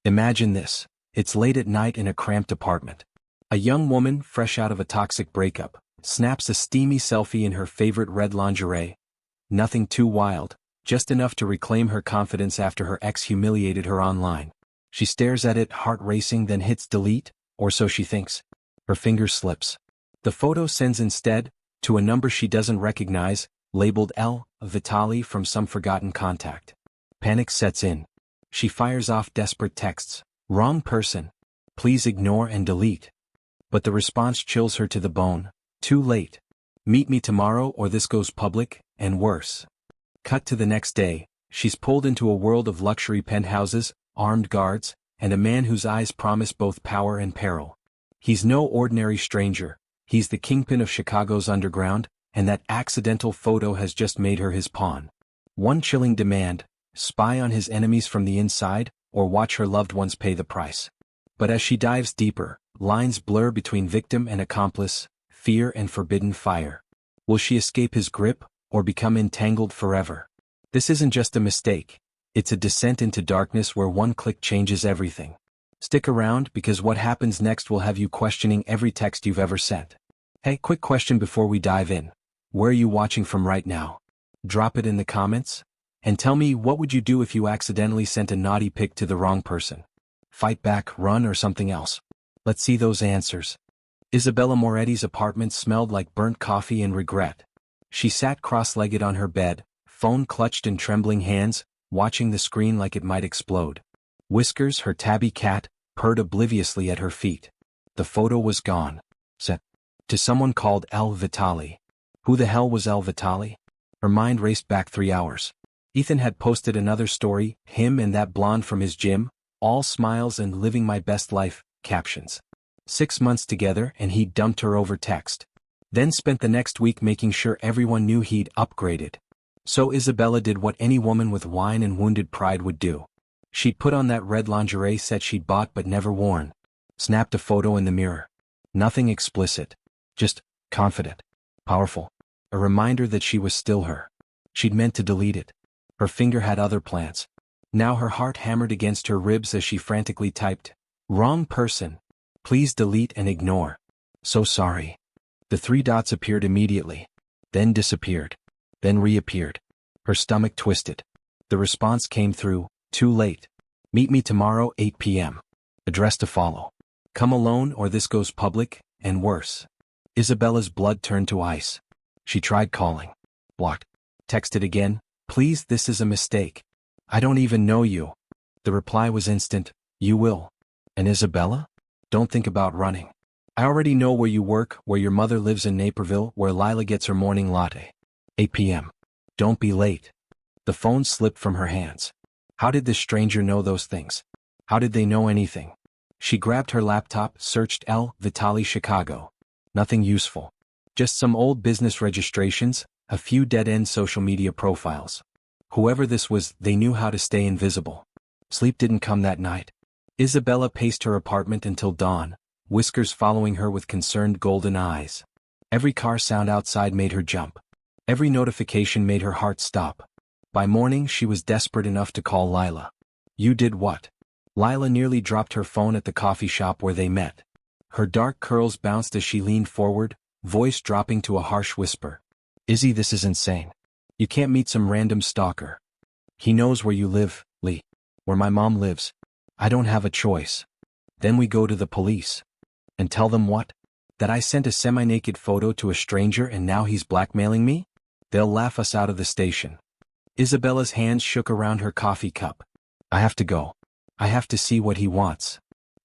Imagine this. It's late at night in a cramped apartment. A young woman, fresh out of a toxic breakup, snaps a steamy selfie in her favorite red lingerie. Nothing too wild, just enough to reclaim her confidence after her ex humiliated her online. She stares at it, heart racing, then hits delete, or so she thinks. Her finger slips. The photo sends instead to a number she doesn't recognize, labeled L. Vitale from some forgotten contact. Panic sets in. She fires off desperate texts. Wrong person. Please ignore and delete. But the response chills her to the bone. Too late. Meet me tomorrow or this goes public, and worse. Cut to the next day. She's pulled into a world of luxury penthouses, armed guards, and a man whose eyes promise both power and peril. He's no ordinary stranger. He's the Kingpin of Chicago's underground, and that accidental photo has just made her his pawn. One chilling demand: spy on his enemies from the inside, or watch her loved ones pay the price. But as she dives deeper, lines blur between victim and accomplice, fear and forbidden fire. Will she escape his grip, or become entangled forever? This isn't just a mistake. It's a descent into darkness where one click changes everything. Stick around, because what happens next will have you questioning every text you've ever sent. Hey, quick question before we dive in. Where are you watching from right now? Drop it in the comments. And tell me, what would you do if you accidentally sent a naughty pic to the wrong person? Fight back, run, or something else? Let's see those answers. Isabella Moretti's apartment smelled like burnt coffee and regret. She sat cross-legged on her bed, phone clutched in trembling hands, watching the screen like it might explode. Whiskers, her tabby cat, purred obliviously at her feet. The photo was gone. Sent to someone called L. Vitale. Who the hell was L. Vitale? Her mind raced back 3 hours. Ethan had posted another story, him and that blonde from his gym, all smiles and living my best life, captions. 6 months together and he'd dumped her over text. Then spent the next week making sure everyone knew he'd upgraded. So Isabella did what any woman with wine and wounded pride would do. She'd put on that red lingerie set she'd bought but never worn. Snapped a photo in the mirror. Nothing explicit. Just confident. Powerful. A reminder that she was still her. She'd meant to delete it. Her finger had other plans. Now her heart hammered against her ribs as she frantically typed, "Wrong person. Please delete and ignore. So sorry." The 3 dots appeared immediately. Then disappeared. Then reappeared. Her stomach twisted. The response came through, "Too late. Meet me tomorrow 8 p.m. Address to follow. Come alone or this goes public, and worse." Isabella's blood turned to ice. She tried calling. Blocked. Texted again, "Please, this is a mistake. I don't even know you." The reply was instant, "You will." And Isabella? Don't think about running. I already know where you work, where your mother lives in Naperville, where Lila gets her morning latte. 8 p.m. Don't be late. The phone slipped from her hands. How did this stranger know those things? How did they know anything? She grabbed her laptop, searched L. Vitale Chicago. Nothing useful. Just some old business registrations, a few dead-end social media profiles. Whoever this was, they knew how to stay invisible. Sleep didn't come that night. Isabella paced her apartment until dawn, whiskers following her with concerned golden eyes. Every car sound outside made her jump. Every notification made her heart stop. By morning she was desperate enough to call Lila. "You did what?" Lila nearly dropped her phone at the coffee shop where they met. Her dark curls bounced as she leaned forward, voice dropping to a harsh whisper. "Izzy, this is insane. You can't meet some random stalker. He knows where you live, Lee. Where my mom lives. I don't have a choice. Then we go to the police. And tell them what? That I sent a semi-naked photo to a stranger and now he's blackmailing me? They'll laugh us out of the station." Isabella's hands shook around her coffee cup. "I have to go. I have to see what he wants."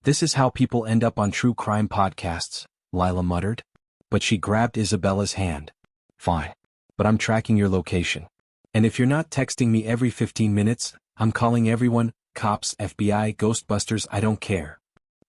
"This is how people end up on true crime podcasts," Lila muttered. But she grabbed Isabella's hand. "Fine. But I'm tracking your location. And if you're not texting me every 15 minutes, I'm calling everyone, cops, FBI, Ghostbusters, I don't care."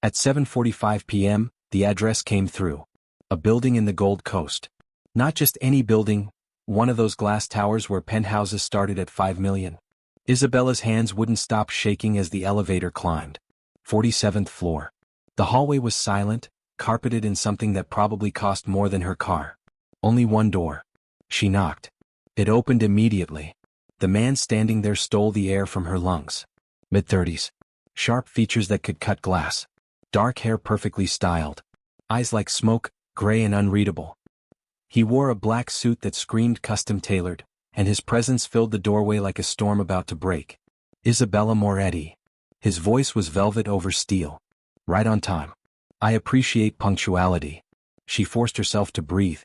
At 7:45 p.m., the address came through. A building in the Gold Coast. Not just any building, one of those glass towers where penthouses started at $5 million. Isabella's hands wouldn't stop shaking as the elevator climbed. 47th floor. The hallway was silent, carpeted in something that probably cost more than her car. Only one door. She knocked. It opened immediately. The man standing there stole the air from her lungs. Mid-30s. Sharp features that could cut glass. Dark hair perfectly styled. Eyes like smoke, gray and unreadable. He wore a black suit that screamed custom-tailored, and his presence filled the doorway like a storm about to break. Isabella Moretti. His voice was velvet over steel. Right on time. I appreciate punctuality. She forced herself to breathe.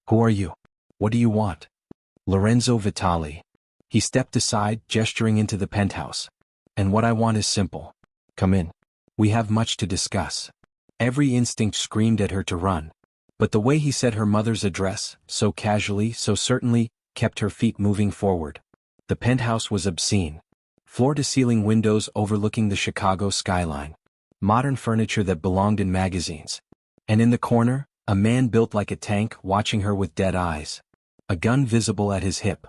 Who are you? What do you want? Lorenzo Vitale. He stepped aside, gesturing into the penthouse. And what I want is simple. Come in. We have much to discuss. Every instinct screamed at her to run. But the way he said her mother's address, so casually, so certainly, kept her feet moving forward. The penthouse was obscene. Floor-to-ceiling windows overlooking the Chicago skyline. Modern furniture that belonged in magazines. And in the corner, a man built like a tank watching her with dead eyes. A gun visible at his hip.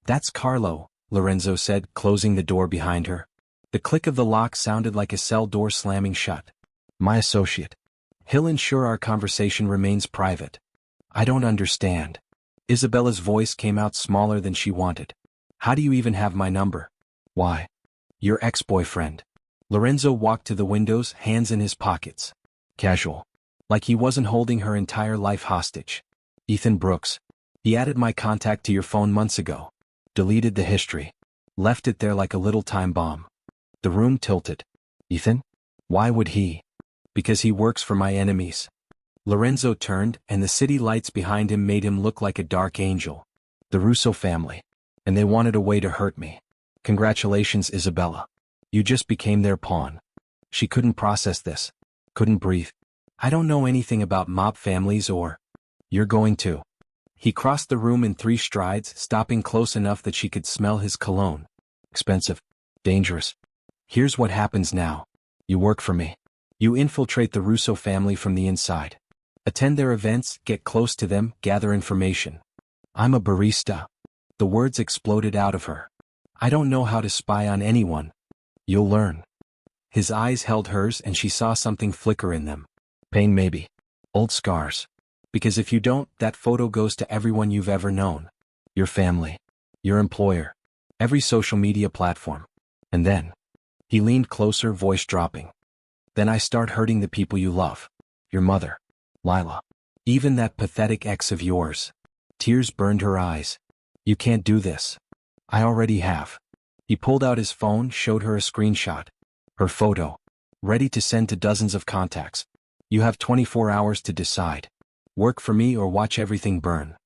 That's Carlo, Lorenzo said, closing the door behind her. The click of the lock sounded like a cell door slamming shut. My associate. He'll ensure our conversation remains private. I don't understand. Isabella's voice came out smaller than she wanted. How do you even have my number? Why? Your ex-boyfriend. Lorenzo walked to the windows, hands in his pockets. Casual. Like he wasn't holding her entire life hostage. Ethan Brooks. He added my contact to your phone months ago. Deleted the history. Left it there like a little time bomb. The room tilted. Ethan? Why would he? Because he works for my enemies. Lorenzo turned, and the city lights behind him made him look like a dark angel. The Russo family. And they wanted a way to hurt me. Congratulations, Isabella. You just became their pawn. She couldn't process this. Couldn't breathe. I don't know anything about mob families or... You're going to. He crossed the room in 3 strides, stopping close enough that she could smell his cologne. Expensive. Dangerous. Here's what happens now. You work for me. You infiltrate the Russo family from the inside. Attend their events, get close to them, gather information. I'm a barista. The words exploded out of her. I don't know how to spy on anyone. You'll learn. His eyes held hers and she saw something flicker in them. Pain maybe. Old scars. Because if you don't, that photo goes to everyone you've ever known. Your family. Your employer. Every social media platform. And then. He leaned closer, voice dropping. Then I start hurting the people you love. Your mother. Lila. Even that pathetic ex of yours. Tears burned her eyes. You can't do this. I already have. He pulled out his phone, showed her a screenshot. Her photo. Ready to send to dozens of contacts. You have 24 hours to decide. Work for me or watch everything burn.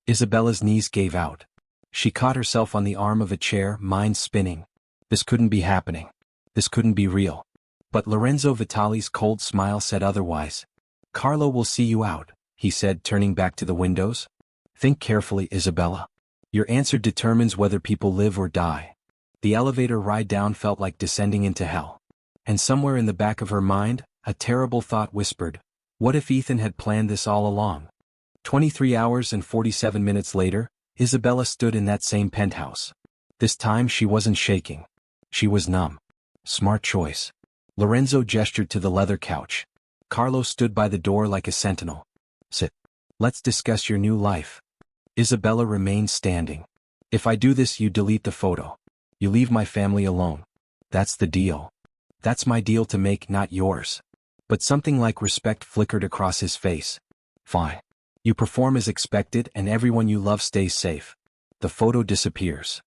Isabella's knees gave out. She caught herself on the arm of a chair, mind spinning. This couldn't be happening. This couldn't be real. But Lorenzo Vitale's cold smile said otherwise. Carlo will see you out, he said, turning back to the windows. Think carefully, Isabella. Your answer determines whether people live or die. The elevator ride down felt like descending into hell. And somewhere in the back of her mind, a terrible thought whispered, what if Ethan had planned this all along? 23 hours and 47 minutes later, Isabella stood in that same penthouse. This time she wasn't shaking. She was numb. Smart choice. Lorenzo gestured to the leather couch. Carlo stood by the door like a sentinel. Sit. Let's discuss your new life. Isabella remained standing. If I do this, you delete the photo. You leave my family alone. That's the deal. That's my deal to make, not yours. But something like respect flickered across his face. Fine. You perform as expected and everyone you love stays safe. The photo disappears.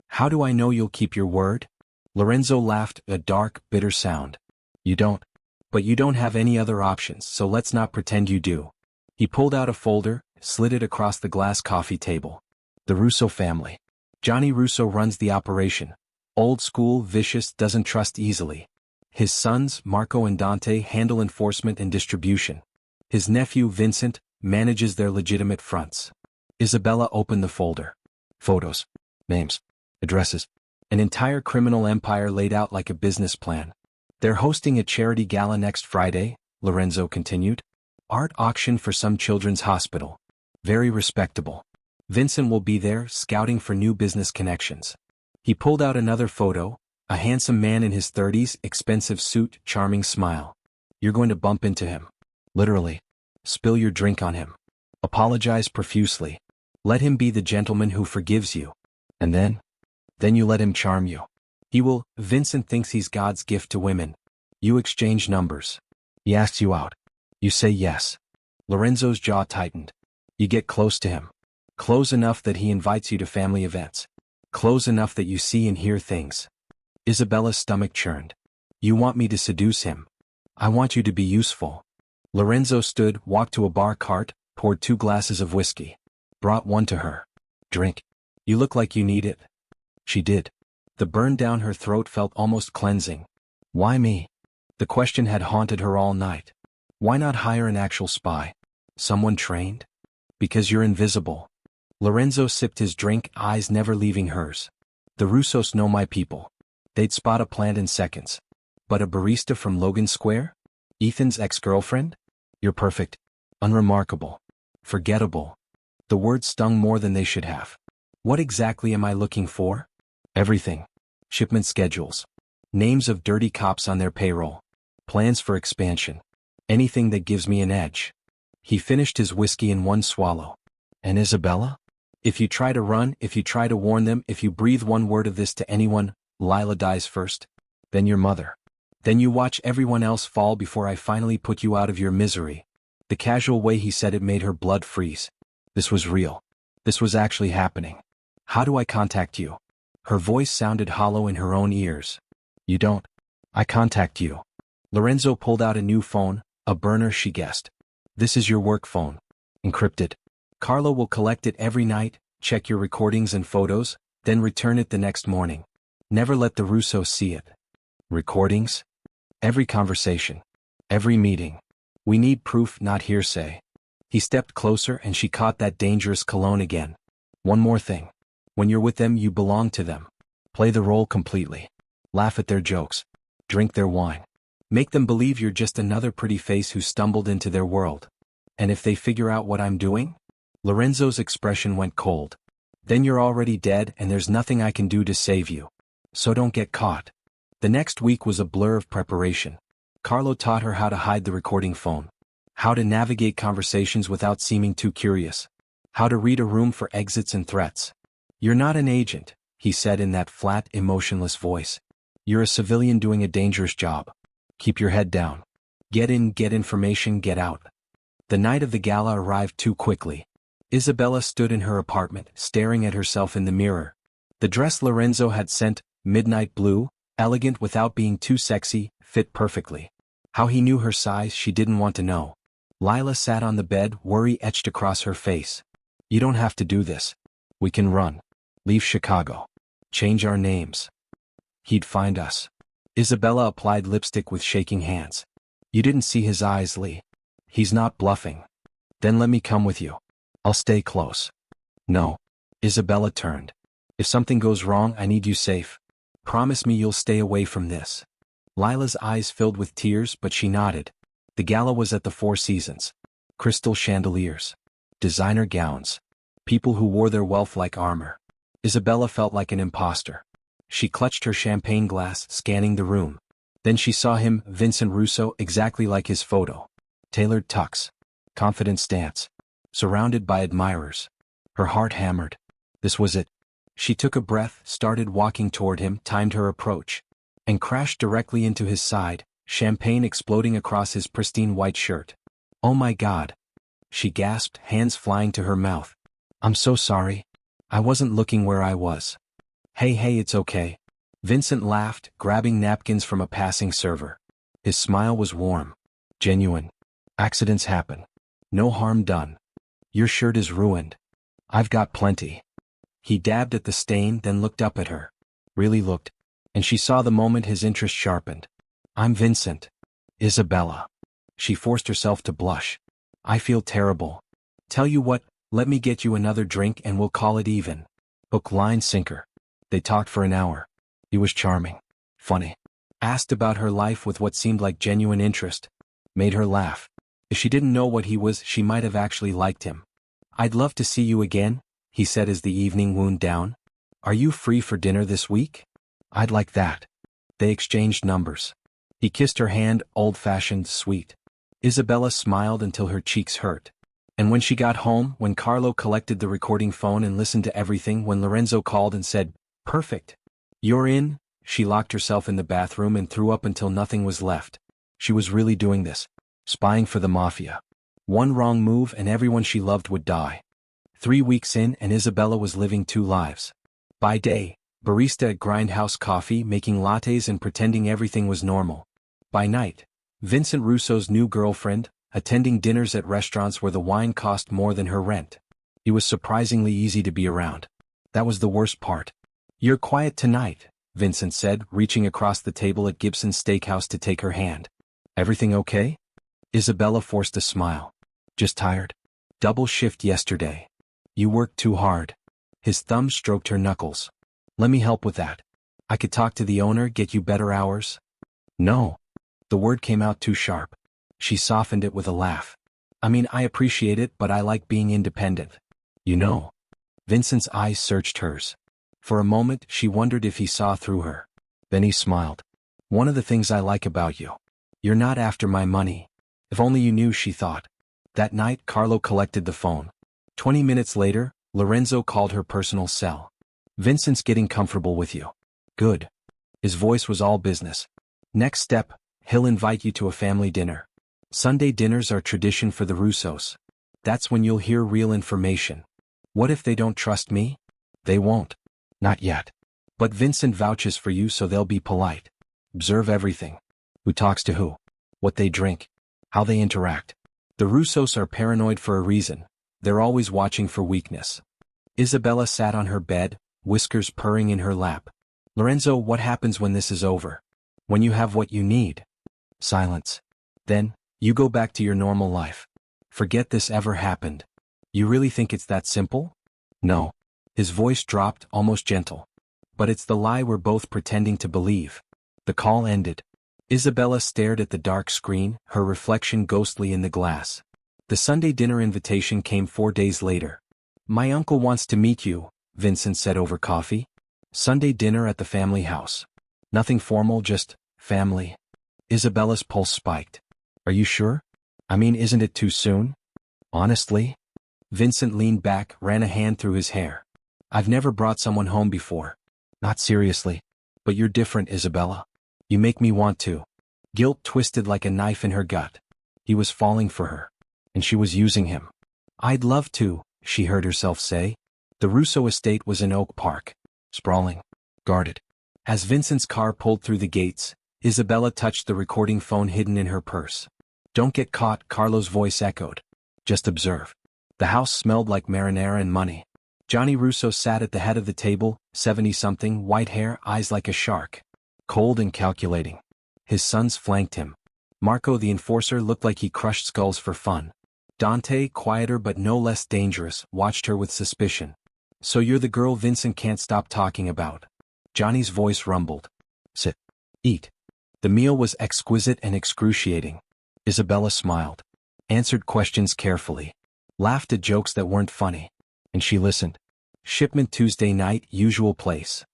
How do I know you'll keep your word? Lorenzo laughed, a dark, bitter sound. You don't. But you don't have any other options, so let's not pretend you do. He pulled out a folder, slid it across the glass coffee table. The Russo family. Johnny Russo runs the operation. Old school, vicious, doesn't trust easily. His sons, Marco and Dante, handle enforcement and distribution. His nephew, Vincent, manages their legitimate fronts. Isabella opened the folder. Photos. Names. Addresses. An entire criminal empire laid out like a business plan. They're hosting a charity gala next Friday, Lorenzo continued. Art auction for some children's hospital. Very respectable. Vincent will be there, scouting for new business connections. He pulled out another photo, a handsome man in his 30s, expensive suit, charming smile. You're going to bump into him. Literally. Spill your drink on him. Apologize profusely. Let him be the gentleman who forgives you. And then you let him charm you. Vincent thinks he's God's gift to women. You exchange numbers. He asks you out. You say yes. Lorenzo's jaw tightened. You get close to him. Close enough that he invites you to family events. Close enough that you see and hear things. Isabella's stomach churned. You want me to seduce him. I want you to be useful. Lorenzo stood, walked to a bar cart, poured 2 glasses of whiskey. Brought one to her. Drink. You look like you need it. She did. The burn down her throat felt almost cleansing. Why me? The question had haunted her all night. Why not hire an actual spy? Someone trained? Because you're invisible. Lorenzo sipped his drink, eyes never leaving hers. The Russos know my people. They'd spot a plant in seconds. But a barista from Logan Square? Ethan's ex-girlfriend? You're perfect. Unremarkable. Forgettable. The words stung more than they should have. What exactly am I looking for? Everything. Shipment schedules. Names of dirty cops on their payroll. Plans for expansion. Anything that gives me an edge. He finished his whiskey in one swallow. And Isabella? If you try to run, if you try to warn them, if you breathe one word of this to anyone, Lila dies first. Then your mother. Then you watch everyone else fall before I finally put you out of your misery. The casual way he said it made her blood freeze. This was real. This was actually happening. How do I contact you? Her voice sounded hollow in her own ears. You don't. I contact you. Lorenzo pulled out a new phone, a burner, she guessed. This is your work phone. Encrypted. Carlo will collect it every night, check your recordings and photos, then return it the next morning. Never let the Russos see it. Recordings? Every conversation. Every meeting. We need proof, not hearsay. He stepped closer and she caught that dangerous cologne again. One more thing. When you're with them, you belong to them. Play the role completely. Laugh at their jokes. Drink their wine. Make them believe you're just another pretty face who stumbled into their world. And if they figure out what I'm doing? Lorenzo's expression went cold. Then you're already dead and there's nothing I can do to save you. So don't get caught. The next week was a blur of preparation. Carlo taught her how to hide the recording phone. How to navigate conversations without seeming too curious. How to read a room for exits and threats. You're not an agent, he said in that flat, emotionless voice. You're a civilian doing a dangerous job. Keep your head down. Get in, get information, get out. The night of the gala arrived too quickly. Isabella stood in her apartment, staring at herself in the mirror. The dress Lorenzo had sent, midnight blue, elegant without being too sexy, fit perfectly. How he knew her size she didn't want to know. Lila sat on the bed, worry etched across her face. You don't have to do this. We can run. Leave Chicago. Change our names. He'd find us. Isabella applied lipstick with shaking hands. You didn't see his eyes, Lee. He's not bluffing. Then let me come with you. I'll stay close. No. Isabella turned. If something goes wrong, I need you safe. Promise me you'll stay away from this. Lila's eyes filled with tears, but she nodded. The gala was at the Four Seasons. Crystal chandeliers. Designer gowns. People who wore their wealth like armor. Isabella felt like an imposter. She clutched her champagne glass, scanning the room. Then she saw him, Vincent Russo, exactly like his photo. Tailored tux. Confident stance. Surrounded by admirers. Her heart hammered. This was it. She took a breath, started walking toward him, timed her approach. And crashed directly into his side, champagne exploding across his pristine white shirt. Oh my God. She gasped, hands flying to her mouth. I'm so sorry. I wasn't looking where I was. Hey, it's okay. Vincent laughed, grabbing napkins from a passing server. His smile was warm. Genuine. Accidents happen. No harm done. Your shirt is ruined. I've got plenty. He dabbed at the stain, then looked up at her. Really looked. And she saw the moment his interest sharpened. I'm Vincent. Isabella. She forced herself to blush. I feel terrible. Tell you what, let me get you another drink and we'll call it even. Hook, line, sinker. They talked for an hour. He was charming. Funny. Asked about her life with what seemed like genuine interest. Made her laugh. If she didn't know what he was, she might have actually liked him. I'd love to see you again, he said as the evening wound down. Are you free for dinner this week? I'd like that. They exchanged numbers. He kissed her hand, old-fashioned, sweet. Isabella smiled until her cheeks hurt. And when she got home, when Carlo collected the recording phone and listened to everything, when Lorenzo called and said, Perfect. You're in, She locked herself in the bathroom and threw up until nothing was left. She was really doing this. Spying for the Mafia. One wrong move and everyone she loved would die. 3 weeks in and Isabella was living 2 lives. By day, barista at Grindhouse Coffee making lattes and pretending everything was normal. By night, Vincent Russo's new girlfriend, attending dinners at restaurants where the wine cost more than her rent. He was surprisingly easy to be around. That was the worst part. "You're quiet tonight," Vincent said, reaching across the table at Gibson's Steakhouse to take her hand. "Everything okay?" Isabella forced a smile. "Just tired. Double shift yesterday." "You worked too hard." His thumb stroked her knuckles. "Let me help with that. I could talk to the owner, get you better hours." "No." The word came out too sharp. She softened it with a laugh. "I mean, I appreciate it, but I like being independent. You know." Vincent's eyes searched hers. For a moment, she wondered if he saw through her. Then he smiled. "One of the things I like about you. You're not after my money. If only you knew," she thought. That night, Carlo collected the phone. 20 minutes later, Lorenzo called her personal cell. "Vincent's getting comfortable with you." "Good." His voice was all business. "Next step, he'll invite you to a family dinner. Sunday dinners are tradition for the Russos. That's when you'll hear real information." "What if they don't trust me?" "They won't. Not yet. But Vincent vouches for you, so they'll be polite. Observe everything. Who talks to who. What they drink. How they interact. The Russos are paranoid for a reason. They're always watching for weakness." Isabella sat on her bed, whiskers purring in her lap. "Lorenzo, what happens when this is over? When you have what you need?" Silence. "Then, you go back to your normal life. Forget this ever happened. You really think it's that simple?" "No." His voice dropped, almost gentle. "But it's the lie we're both pretending to believe." The call ended. Isabella stared at the dark screen, her reflection ghostly in the glass. The Sunday dinner invitation came 4 days later. "My uncle wants to meet you," Vincent said over coffee. Sunday dinner at the family house. Nothing formal, just family. Isabella's pulse spiked. "Are you sure? I mean, isn't it too soon?" "Honestly?" Vincent leaned back, ran a hand through his hair. "I've never brought someone home before. Not seriously. But you're different, Isabella. You make me want to." Guilt twisted like a knife in her gut. He was falling for her. And she was using him. "I'd love to," she heard herself say. The Russo estate was in Oak Park. Sprawling. Guarded. As Vincent's car pulled through the gates, Isabella touched the recording phone hidden in her purse. "Don't get caught," Carlo's voice echoed. "Just observe." The house smelled like marinara and money. Johnny Russo sat at the head of the table, 70-something, white hair, eyes like a shark. Cold and calculating. His sons flanked him. Marco the enforcer looked like he crushed skulls for fun. Dante, quieter but no less dangerous, watched her with suspicion. "So you're the girl Vincent can't stop talking about." Johnny's voice rumbled. "Sit. Eat." The meal was exquisite and excruciating. Isabella smiled. Answered questions carefully. Laughed at jokes that weren't funny. And she listened. "Shipment Tuesday night, usual place."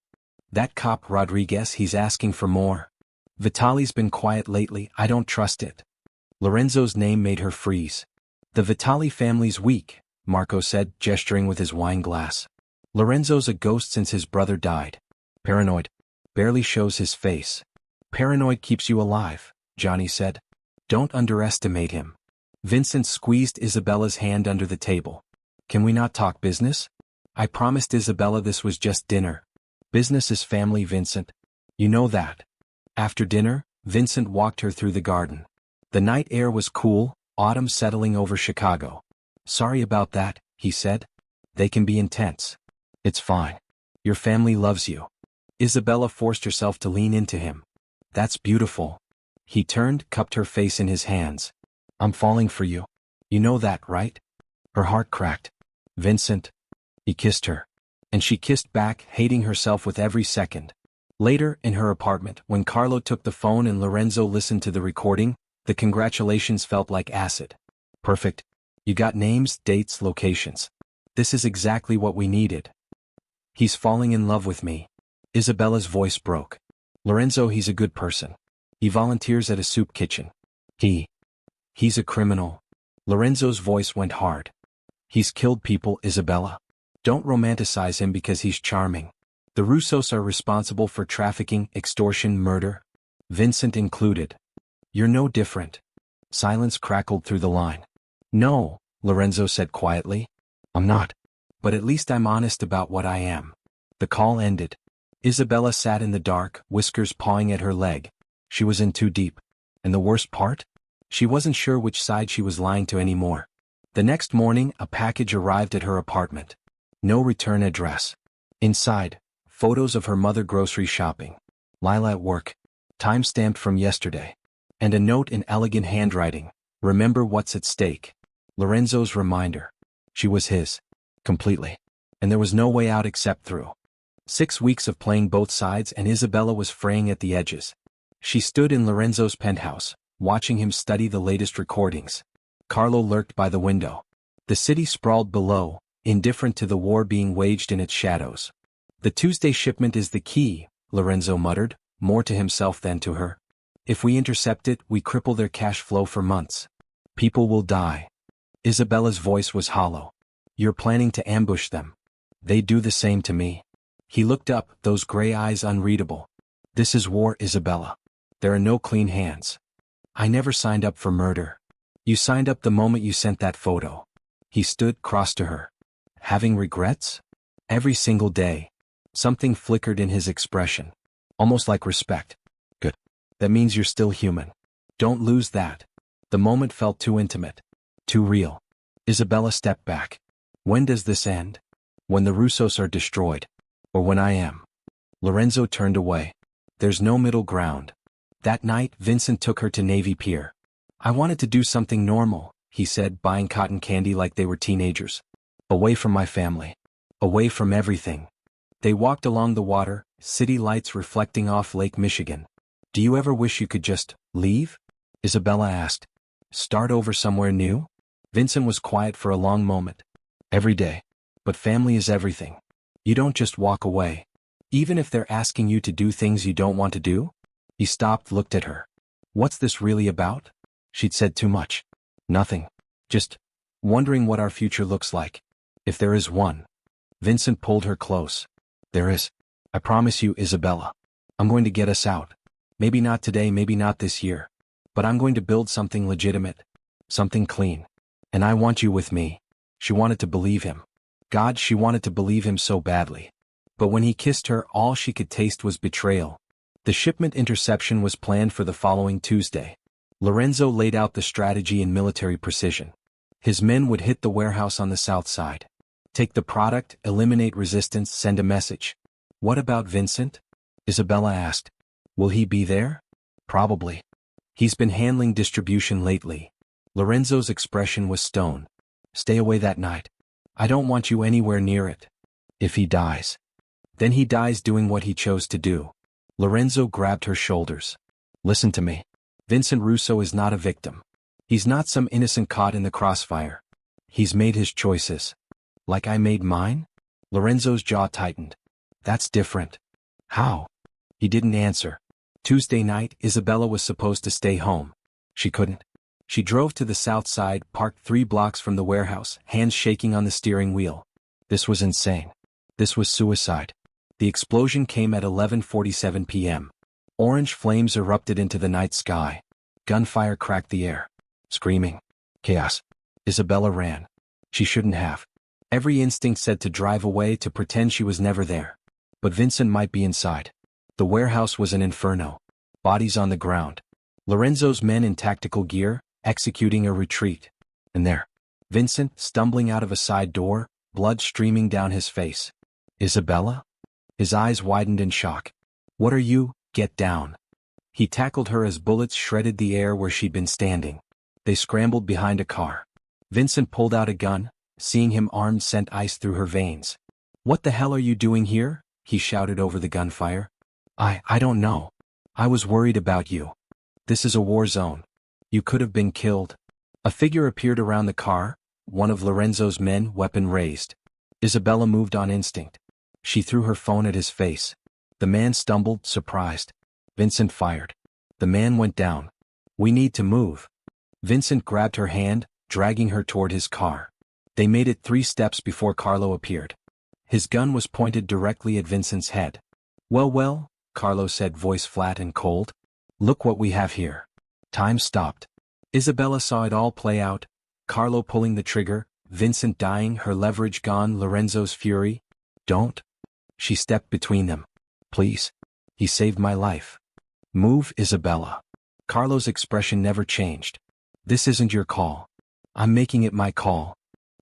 "That cop Rodriguez, he's asking for more." "Vitale's been quiet lately, I don't trust it." Lorenzo's name made her freeze. "The Vitale family's weak," Marco said, gesturing with his wine glass. "Lorenzo's a ghost since his brother died. Paranoid. Barely shows his face." "Paranoid keeps you alive," Johnny said. "Don't underestimate him." Vincent squeezed Isabella's hand under the table. "Can we not talk business?" "I promised Isabella this was just dinner." "Business is family, Vincent. You know that." After dinner, Vincent walked her through the garden. The night air was cool, autumn settling over Chicago. "Sorry about that," he said. "They can be intense." "It's fine. Your family loves you." Isabella forced herself to lean into him. "That's beautiful." He turned, cupped her face in his hands. "I'm falling for you. You know that, right?" Her heart cracked. "Vincent." He kissed her. And she kissed back, hating herself with every second. Later, in her apartment, when Carlo took the phone and Lorenzo listened to the recording, the congratulations felt like acid. "Perfect. You got names, dates, locations. This is exactly what we needed." "He's falling in love with me." Isabella's voice broke. "Lorenzo, he's a good person. He volunteers at a soup kitchen. He's a criminal." Lorenzo's voice went hard. "He's killed people, Isabella. Don't romanticize him because he's charming. The Russos are responsible for trafficking, extortion, murder. Vincent included. You're no different. Silence crackled through the line. No, Lorenzo said quietly. I'm not. But at least I'm honest about what I am. The call ended. Isabella sat in the dark, whiskers pawing at her leg. She was in too deep. And the worst part? She wasn't sure which side she was lying to anymore. The next morning, a package arrived at her apartment. No return address. Inside, photos of her mother grocery shopping. Lila at work. Time-stamped from yesterday. And a note in elegant handwriting. Remember what's at stake. Lorenzo's reminder. She was his. Completely. And there was no way out except through. 6 weeks of playing both sides and Isabella was fraying at the edges. She stood in Lorenzo's penthouse, watching him study the latest recordings. Carlo lurked by the window. The city sprawled below, indifferent to the war being waged in its shadows. The Tuesday shipment is the key, Lorenzo muttered, more to himself than to her. If we intercept it, we cripple their cash flow for months. People will die. Isabella's voice was hollow. You're planning to ambush them. They do the same to me. He looked up, those gray eyes unreadable. This is war, Isabella. There are no clean hands. I never signed up for murder. You signed up the moment you sent that photo. He stood, cross to her. Having regrets? Every single day. Something flickered in his expression. Almost like respect. Good. That means you're still human. Don't lose that. The moment felt too intimate. Too real. Isabella stepped back. When does this end? When the Russos are destroyed. Or when I am. Lorenzo turned away. There's no middle ground. That night, Vincent took her to Navy Pier. I wanted to do something normal, he said, buying cotton candy like they were teenagers. Away from my family. Away from everything. They walked along the water, city lights reflecting off Lake Michigan. Do you ever wish you could just leave? Isabella asked. Start over somewhere new? Vincent was quiet for a long moment. Every day. But family is everything. You don't just walk away. Even if they're asking you to do things you don't want to do? He stopped, looked at her. What's this really about? She'd said too much. Nothing. Just wondering what our future looks like. If there is one. Vincent pulled her close. There is. I promise you, Isabella. I'm going to get us out. Maybe not today, maybe not this year. But I'm going to build something legitimate. Something clean. And I want you with me. She wanted to believe him. God, she wanted to believe him so badly. But when he kissed her, all she could taste was betrayal. The shipment interception was planned for the following Tuesday. Lorenzo laid out the strategy in military precision. His men would hit the warehouse on the south side. Take the product, eliminate resistance, send a message. What about Vincent? Isabella asked. Will he be there? Probably. He's been handling distribution lately. Lorenzo's expression was stone. Stay away that night. I don't want you anywhere near it. If he dies. Then he dies doing what he chose to do. Lorenzo grabbed her shoulders. Listen to me. Vincent Russo is not a victim. He's not some innocent caught in the crossfire. He's made his choices. Like I made mine? Lorenzo's jaw tightened. That's different. How? He didn't answer. Tuesday night, Isabella was supposed to stay home. She couldn't. She drove to the south side, parked 3 blocks from the warehouse, hands shaking on the steering wheel. This was insane. This was suicide. The explosion came at 11:47 p.m. Orange flames erupted into the night sky. Gunfire cracked the air. Screaming. Chaos. Isabella ran. She shouldn't have. Every instinct said to drive away, to pretend she was never there. But Vincent might be inside. The warehouse was an inferno. Bodies on the ground. Lorenzo's men in tactical gear, executing a retreat. And there. Vincent, stumbling out of a side door, blood streaming down his face. Isabella? His eyes widened in shock. What are you? Get down. He tackled her as bullets shredded the air where she'd been standing. They scrambled behind a car. Vincent pulled out a gun. Seeing him armed sent ice through her veins. What the hell are you doing here? He shouted over the gunfire. I don't know. I was worried about you. This is a war zone. You could have been killed. A figure appeared around the car, one of Lorenzo's men, weapon raised. Isabella moved on instinct. She threw her phone at his face. The man stumbled, surprised. Vincent fired. The man went down. We need to move. Vincent grabbed her hand, dragging her toward his car. They made it 3 steps before Carlo appeared. His gun was pointed directly at Vincent's head. Well, well, Carlo said, voice flat and cold. Look what we have here. Time stopped. Isabella saw it all play out. Carlo pulling the trigger, Vincent dying, her leverage gone, Lorenzo's fury. Don't. She stepped between them. Please. He saved my life. Move, Isabella. Carlo's expression never changed. This isn't your call. I'm making it my call.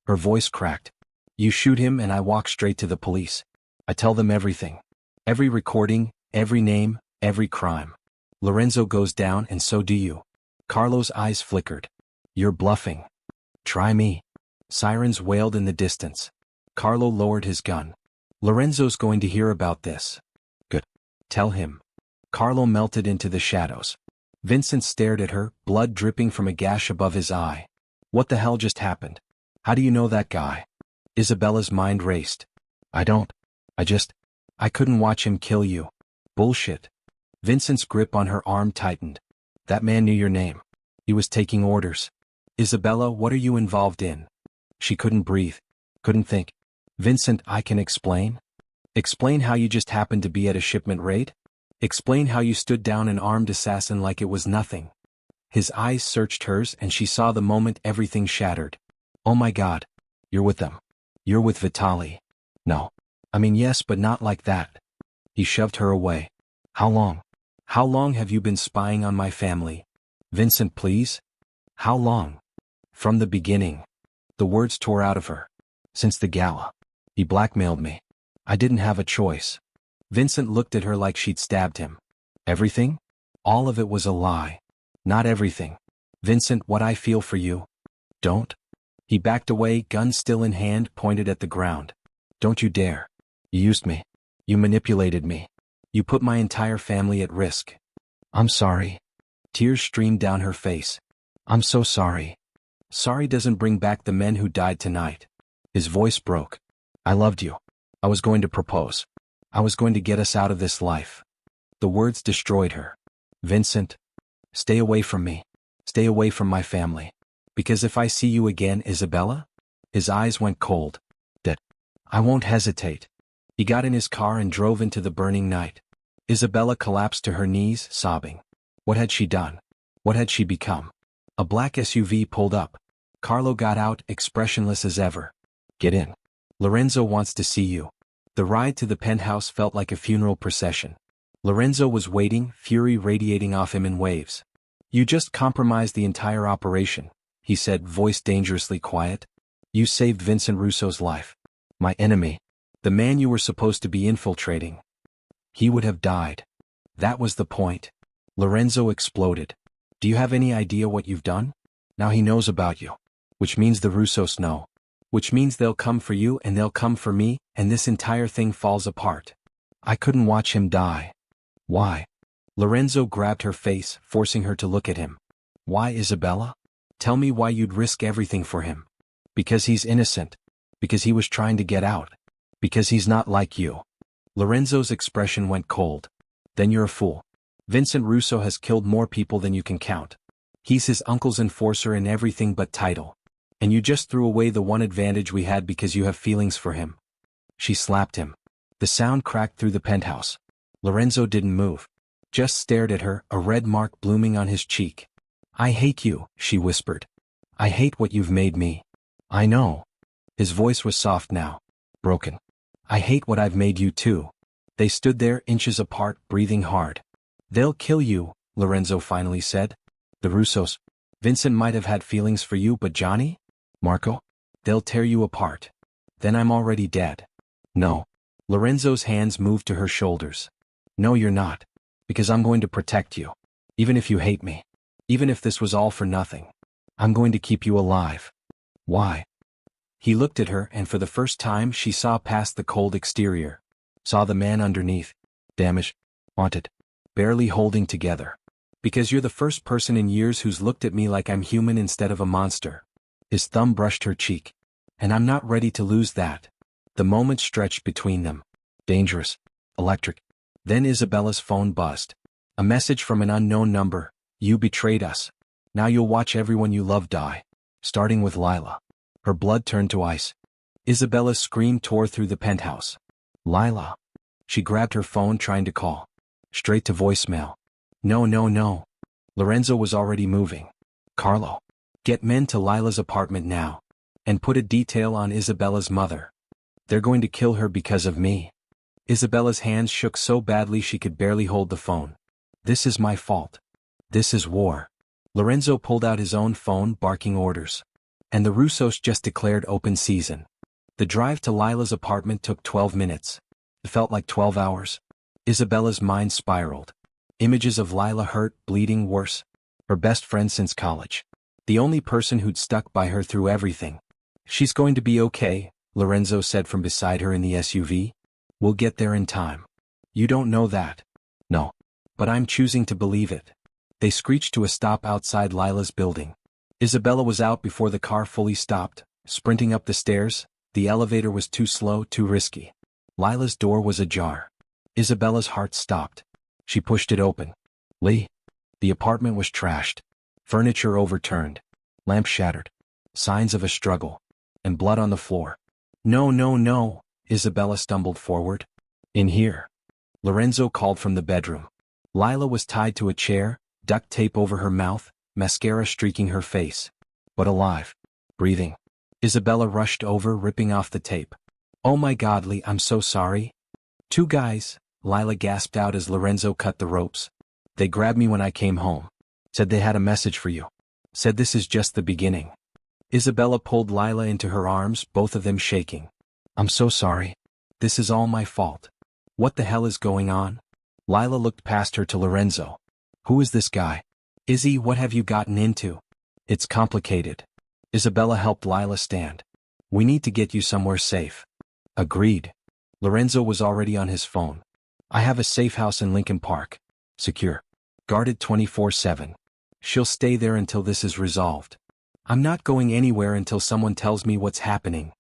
Her voice cracked. You shoot him and I walk straight to the police. I tell them everything. Every recording, every name, every crime. Lorenzo goes down and so do you. Carlo's eyes flickered. You're bluffing. Try me. Sirens wailed in the distance. Carlo lowered his gun. Lorenzo's going to hear about this. Good. Tell him. Carlo melted into the shadows. Vincent stared at her, blood dripping from a gash above his eye. What the hell just happened? How do you know that guy? Isabella's mind raced. I don't. I couldn't watch him kill you. Bullshit. Vincent's grip on her arm tightened. That man knew your name. He was taking orders. Isabella, what are you involved in? She couldn't breathe. Couldn't think. Vincent, I can explain. Explain how you just happened to be at a shipment raid? Explain how you stood down an armed assassin like it was nothing. His eyes searched hers and she saw the moment everything shattered. Oh my God. You're with them. You're with Vitale. No. I mean yes, but not like that. He shoved her away. How long? How long have you been spying on my family? Vincent, please? How long? From the beginning. The words tore out of her. Since the gala. He blackmailed me. I didn't have a choice. Vincent looked at her like she'd stabbed him. Everything? All of it was a lie. Not everything. Vincent, what I feel for you. Don't. He backed away, gun still in hand, pointed at the ground. Don't you dare. You used me. You manipulated me. You put my entire family at risk. I'm sorry. Tears streamed down her face. I'm so sorry. Sorry doesn't bring back the men who died tonight. His voice broke. I loved you. I was going to propose. I was going to get us out of this life. The words destroyed her. Vincent. Stay away from me. Stay away from my family. Because if I see you again, Isabella? His eyes went cold. That. I won't hesitate. He got in his car and drove into the burning night. Isabella collapsed to her knees, sobbing. What had she done? What had she become? A black SUV pulled up. Carlo got out, expressionless as ever. Get in. Lorenzo wants to see you. The ride to the penthouse felt like a funeral procession. Lorenzo was waiting, fury radiating off him in waves. You just compromised the entire operation, he said, voice dangerously quiet. You saved Vincent Russo's life. My enemy. The man you were supposed to be infiltrating. He would have died. That was the point. Lorenzo exploded. Do you have any idea what you've done? Now he knows about you. Which means the Russos know. Which means they'll come for you and they'll come for me, and this entire thing falls apart. I couldn't watch him die. Why? Lorenzo grabbed her face, forcing her to look at him. Why, Isabella? Tell me why you'd risk everything for him. Because he's innocent. Because he was trying to get out. Because he's not like you. Lorenzo's expression went cold. Then you're a fool. Vincent Russo has killed more people than you can count. He's his uncle's enforcer in everything but title. And you just threw away the one advantage we had because you have feelings for him. She slapped him. The sound cracked through the penthouse. Lorenzo didn't move. Just stared at her, a red mark blooming on his cheek. I hate you, she whispered. I hate what you've made me. I know. His voice was soft now. Broken. I hate what I've made you too. They stood there, inches apart, breathing hard. They'll kill you, Lorenzo finally said. The Russos. Vincent might have had feelings for you, but Johnny? Marco? They'll tear you apart. Then I'm already dead. No. Lorenzo's hands moved to her shoulders. No, you're not. Because I'm going to protect you. Even if you hate me. Even if this was all for nothing. I'm going to keep you alive. Why? He looked at her and for the first time she saw past the cold exterior. Saw the man underneath. Damaged. Wanted. Barely holding together. Because you're the first person in years who's looked at me like I'm human instead of a monster. His thumb brushed her cheek. And I'm not ready to lose that. The moment stretched between them. Dangerous. Electric. Then Isabella's phone buzzed. A message from an unknown number. You betrayed us. Now you'll watch everyone you love die. Starting with Lila. Her blood turned to ice. Isabella's scream tore through the penthouse. Lila. She grabbed her phone trying to call. Straight to voicemail. No, no, no. Lorenzo was already moving. Carlo. Get men to Lila's apartment now. And put a detail on Isabella's mother. They're going to kill her because of me. Isabella's hands shook so badly she could barely hold the phone. This is my fault. This is war. Lorenzo pulled out his own phone, barking orders. And the Russos just declared open season. The drive to Lila's apartment took 12 minutes. It felt like 12 hours. Isabella's mind spiraled. Images of Lila hurt, bleeding, worse. Her best friend since college. The only person who'd stuck by her through everything. She's going to be okay, Lorenzo said from beside her in the SUV. We'll get there in time. You don't know that. No. But I'm choosing to believe it. They screeched to a stop outside Lila's building. Isabella was out before the car fully stopped, sprinting up the stairs. The elevator was too slow, too risky. Lila's door was ajar. Isabella's heart stopped. She pushed it open. Lee. The apartment was trashed. Furniture overturned. Lamps shattered. Signs of a struggle. And blood on the floor. No, no, no, Isabella stumbled forward. In here. Lorenzo called from the bedroom. Lila was tied to a chair, duct tape over her mouth, mascara streaking her face. But alive. Breathing. Isabella rushed over, ripping off the tape. Oh my God, Lee, I'm so sorry. Two guys, Lila gasped out as Lorenzo cut the ropes. They grabbed me when I came home. Said they had a message for you. Said this is just the beginning. Isabella pulled Lila into her arms, both of them shaking. I'm so sorry. This is all my fault. What the hell is going on? Lila looked past her to Lorenzo. Who is this guy? Izzy, what have you gotten into? It's complicated. Isabella helped Lila stand. We need to get you somewhere safe. Agreed. Lorenzo was already on his phone. I have a safe house in Lincoln Park. Secure. Guarded 24/7. She'll stay there until this is resolved. I'm not going anywhere until someone tells me what's happening.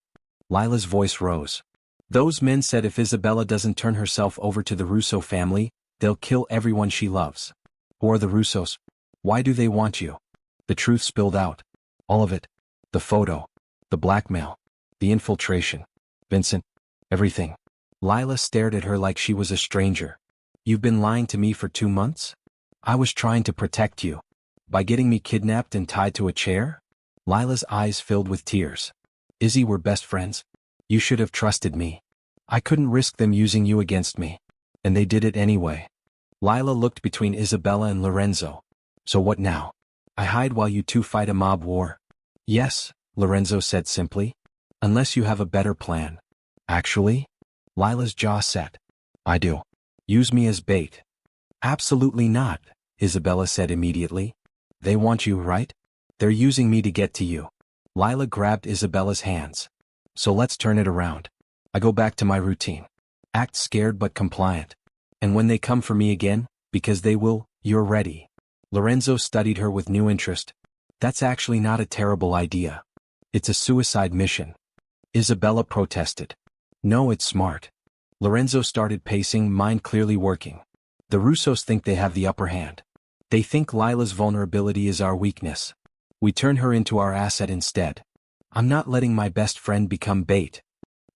Lila's voice rose. Those men said if Isabella doesn't turn herself over to the Russo family, they'll kill everyone she loves. Who are the Russos? Why do they want you? The truth spilled out. All of it. The photo. The blackmail. The infiltration. Vincent. Everything. Lila stared at her like she was a stranger. You've been lying to me for 2 months? I was trying to protect you. By getting me kidnapped and tied to a chair? Lila's eyes filled with tears. Izzy, we're best friends. You should have trusted me. I couldn't risk them using you against me. And they did it anyway. Lila looked between Isabella and Lorenzo. So what now? I hide while you two fight a mob war? Yes, Lorenzo said simply. Unless you have a better plan. Actually? Lila's jaw set. I do. Use me as bait. Absolutely not, Isabella said immediately. They want you, right? They're using me to get to you. Lila grabbed Isabella's hands. So let's turn it around. I go back to my routine. Act scared but compliant. And when they come for me again, because they will, you're ready. Lorenzo studied her with new interest. That's actually not a terrible idea. It's a suicide mission. Isabella protested. No, it's smart. Lorenzo started pacing, mind clearly working. The Russos think they have the upper hand. They think Lila's vulnerability is our weakness. We turn her into our asset instead. I'm not letting my best friend become bait.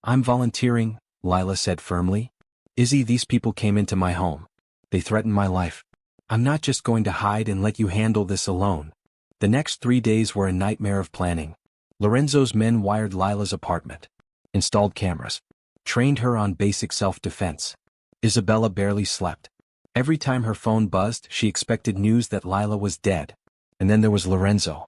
I'm volunteering, Lila said firmly. Izzy, these people came into my home. They threatened my life. I'm not just going to hide and let you handle this alone. The next 3 days were a nightmare of planning. Lorenzo's men wired Lila's apartment. Installed cameras. Trained her on basic self-defense. Isabella barely slept. Every time her phone buzzed, she expected news that Lila was dead. And then there was Lorenzo.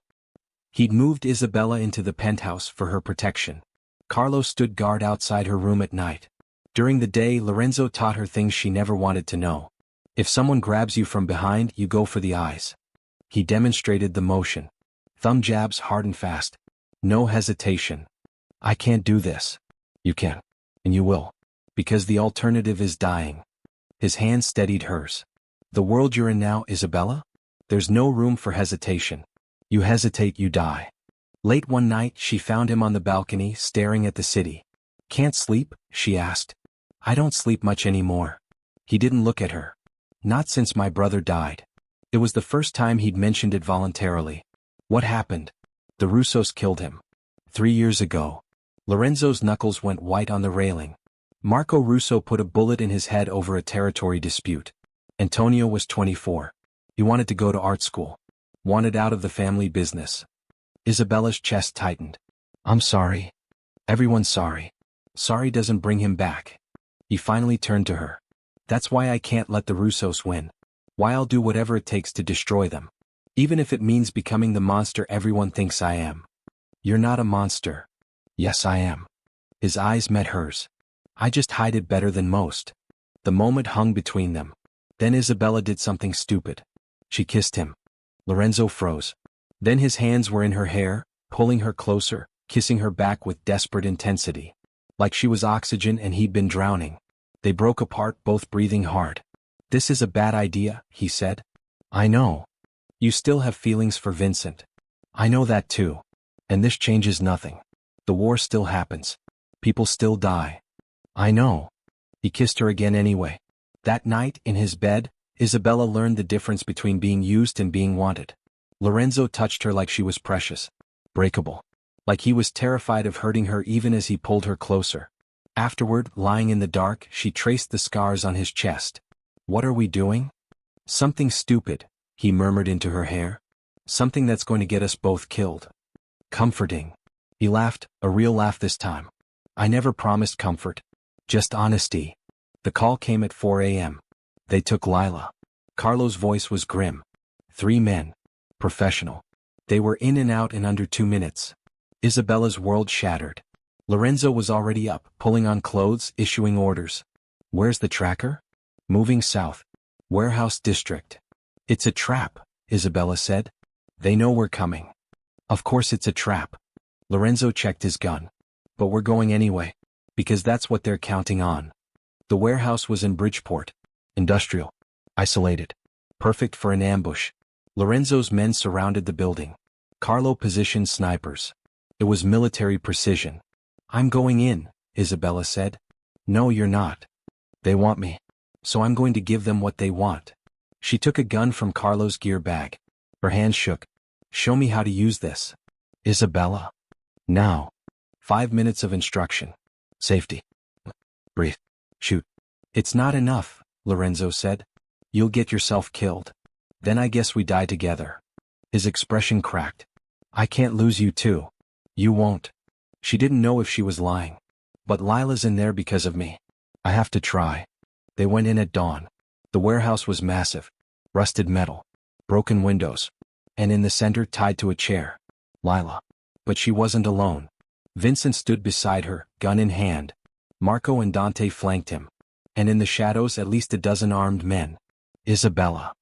He'd moved Isabella into the penthouse for her protection. Carlos stood guard outside her room at night. During the day, Lorenzo taught her things she never wanted to know. If someone grabs you from behind, you go for the eyes. He demonstrated the motion. Thumb jabs hard and fast. No hesitation. I can't do this. You can. And you will. Because the alternative is dying. His hand steadied hers. The world you're in now, Isabella? There's no room for hesitation. You hesitate, you die. Late one night, she found him on the balcony, staring at the city. Can't sleep? She asked. I don't sleep much anymore. He didn't look at her. Not since my brother died. It was the first time he'd mentioned it voluntarily. What happened? The Russos killed him. 3 years ago. Lorenzo's knuckles went white on the railing. Marco Russo put a bullet in his head over a territory dispute. Antonio was 24. He wanted to go to art school. Wanted out of the family business. Isabella's chest tightened. I'm sorry. Everyone's sorry. Sorry doesn't bring him back. He finally turned to her. That's why I can't let the Russos win. Why I'll do whatever it takes to destroy them. Even if it means becoming the monster everyone thinks I am. You're not a monster. Yes, I am. His eyes met hers. I just hide it better than most. The moment hung between them. Then Isabella did something stupid. She kissed him. Lorenzo froze. Then his hands were in her hair, pulling her closer, kissing her back with desperate intensity. Like she was oxygen and he'd been drowning. They broke apart, both breathing hard. This is a bad idea, he said. I know. You still have feelings for Vincent. I know that too. And this changes nothing. The war still happens. People still die. I know. He kissed her again anyway. That night, in his bed, Isabella learned the difference between being used and being wanted. Lorenzo touched her like she was precious. Breakable. Like he was terrified of hurting her even as he pulled her closer. Afterward, lying in the dark, she traced the scars on his chest. What are we doing? Something stupid, he murmured into her hair. Something that's going to get us both killed. Comforting. He laughed, a real laugh this time. I never promised comfort. Just honesty. The call came at 4 a.m. They took Lila. Carlo's voice was grim. 3 men. Professional. They were in and out in under 2 minutes. Isabella's world shattered. Lorenzo was already up, pulling on clothes, issuing orders. Where's the tracker? Moving south. Warehouse district. It's a trap, Isabella said. They know we're coming. Of course it's a trap. Lorenzo checked his gun. But we're going anyway. Because that's what they're counting on. The warehouse was in Bridgeport. Industrial. Isolated. Perfect for an ambush. Lorenzo's men surrounded the building. Carlo positioned snipers. It was military precision. I'm going in, Isabella said. No, you're not. They want me. So I'm going to give them what they want. She took a gun from Carlo's gear bag. Her hand shook. Show me how to use this. Isabella. Now. 5 minutes of instruction. Safety. Breathe. Shoot. It's not enough, Lorenzo said. You'll get yourself killed. Then I guess we die together. His expression cracked. I can't lose you too. You won't. She didn't know if she was lying. But Lila's in there because of me. I have to try. They went in at dawn. The warehouse was massive. Rusted metal. Broken windows. And in the center, tied to a chair, Lila. But she wasn't alone. Vincent stood beside her, gun in hand. Marco and Dante flanked him. And in the shadows, at least a dozen armed men. Isabella.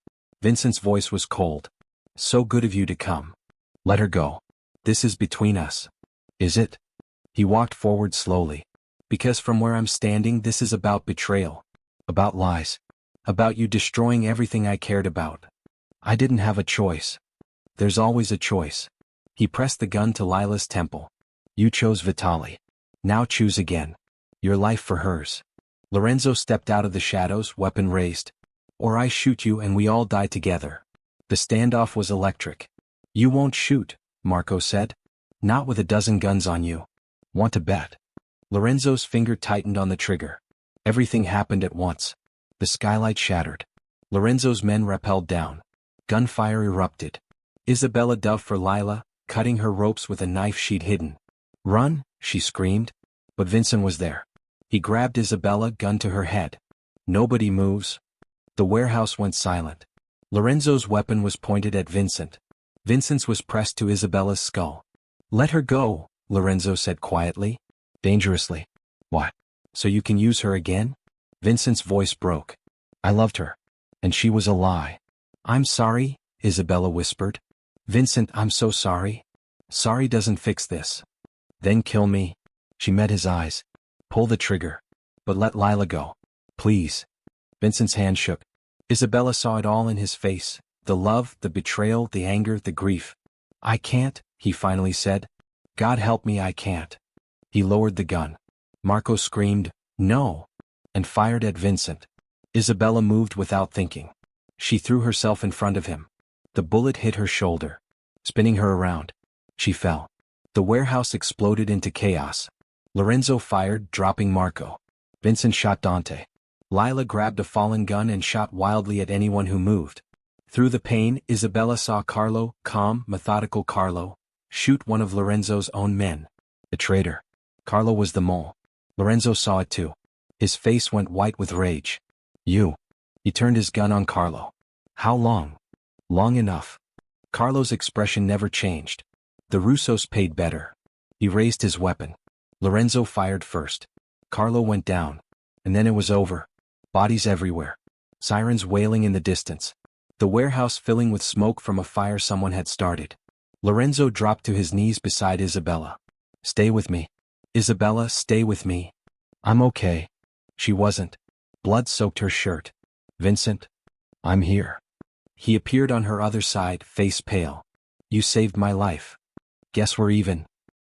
Vincent's voice was cold. So good of you to come. Let her go. This is between us. Is it? He walked forward slowly. Because from where I'm standing, this is about betrayal. About lies. About you destroying everything I cared about. I didn't have a choice. There's always a choice. He pressed the gun to Lila's temple. You chose Vitale. Now choose again. Your life for hers. Lorenzo stepped out of the shadows, weapon raised. Or I shoot you and we all die together. The standoff was electric. You won't shoot, Marco said. Not with a dozen guns on you. Want to bet? Lorenzo's finger tightened on the trigger. Everything happened at once. The skylight shattered. Lorenzo's men rappelled down. Gunfire erupted. Isabella dove for Lila, cutting her ropes with a knife she'd hidden. Run, she screamed. But Vincent was there. He grabbed Isabella, gun to her head. Nobody moves. The warehouse went silent. Lorenzo's weapon was pointed at Vincent. Vincent's was pressed to Isabella's skull. Let her go, Lorenzo said quietly. Dangerously. What? So you can use her again? Vincent's voice broke. I loved her. And she was a lie. I'm sorry, Isabella whispered. Vincent, I'm so sorry. Sorry doesn't fix this. Then kill me. She met his eyes. Pull the trigger. But let Lila go. Please. Vincent's hand shook. Isabella saw it all in his face. The love, the betrayal, the anger, the grief. I can't, he finally said. God help me, I can't. He lowered the gun. Marco screamed, no, and fired at Vincent. Isabella moved without thinking. She threw herself in front of him. The bullet hit her shoulder, spinning her around. She fell. The warehouse exploded into chaos. Lorenzo fired, dropping Marco. Vincent shot Dante. Lila grabbed a fallen gun and shot wildly at anyone who moved. Through the pain, Isabella saw Carlo, calm, methodical Carlo, shoot one of Lorenzo's own men. The traitor. Carlo was the mole. Lorenzo saw it too. His face went white with rage. You. He turned his gun on Carlo. How long? Long enough. Carlo's expression never changed. The Russos paid better. He raised his weapon. Lorenzo fired first. Carlo went down. And then it was over. Bodies everywhere. Sirens wailing in the distance. The warehouse filling with smoke from a fire someone had started. Lorenzo dropped to his knees beside Isabella. Stay with me. Isabella, stay with me. I'm okay. She wasn't. Blood soaked her shirt. Vincent? I'm here. He appeared on her other side, face pale. You saved my life. Guess we're even.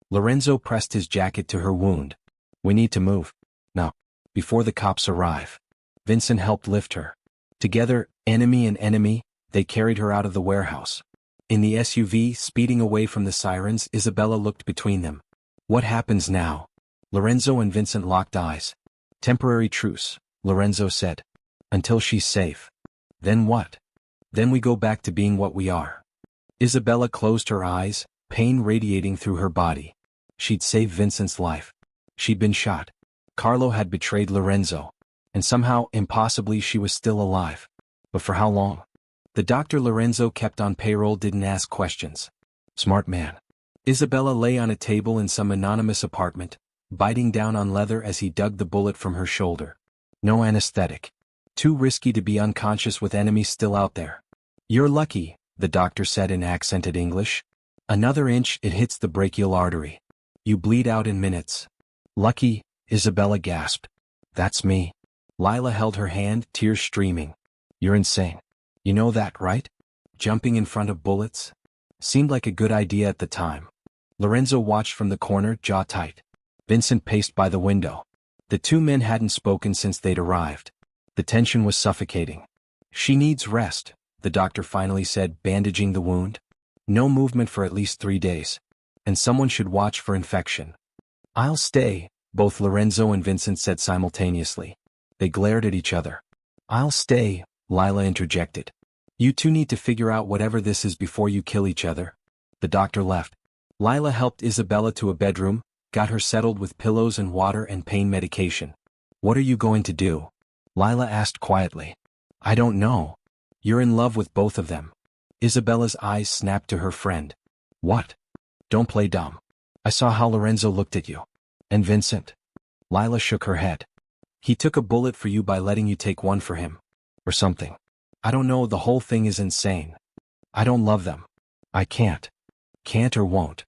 Lorenzo pressed his jacket to her wound. We need to move. Now. Before the cops arrive. Vincent helped lift her. Together, enemy and enemy, they carried her out of the warehouse. In the SUV, speeding away from the sirens, Isabella looked between them. What happens now? Lorenzo and Vincent locked eyes. Temporary truce, Lorenzo said. Until she's safe. Then what? Then we go back to being what we are. Isabella closed her eyes, pain radiating through her body. She'd saved Vincent's life. She'd been shot. Carlo had betrayed Lorenzo. And somehow, impossibly, she was still alive. But for how long? The doctor Lorenzo kept on payroll didn't ask questions. Smart man. Isabella lay on a table in some anonymous apartment, biting down on leather as he dug the bullet from her shoulder. No anesthetic. Too risky to be unconscious with enemies still out there. You're lucky, the doctor said in accented English. Another inch, it hits the brachial artery. You bleed out in minutes. Lucky, Isabella gasped. That's me. Lila held her hand, tears streaming. You're insane. You know that, right? Jumping in front of bullets? Seemed like a good idea at the time. Lorenzo watched from the corner, jaw tight. Vincent paced by the window. The two men hadn't spoken since they'd arrived. The tension was suffocating. She needs rest, the doctor finally said, bandaging the wound. No movement for at least 3 days. And someone should watch for infection. I'll stay, both Lorenzo and Vincent said simultaneously. They glared at each other. I'll stay, Lila interjected. You two need to figure out whatever this is before you kill each other. The doctor left. Lila helped Isabella to a bedroom, got her settled with pillows and water and pain medication. What are you going to do? Lila asked quietly. I don't know. You're in love with both of them. Isabella's eyes snapped to her friend. What? Don't play dumb. I saw how Lorenzo looked at you. And Vincent? Lila shook her head. He took a bullet for you by letting you take one for him. Or something. I don't know, the whole thing is insane. I don't love them. I can't. Can't or won't.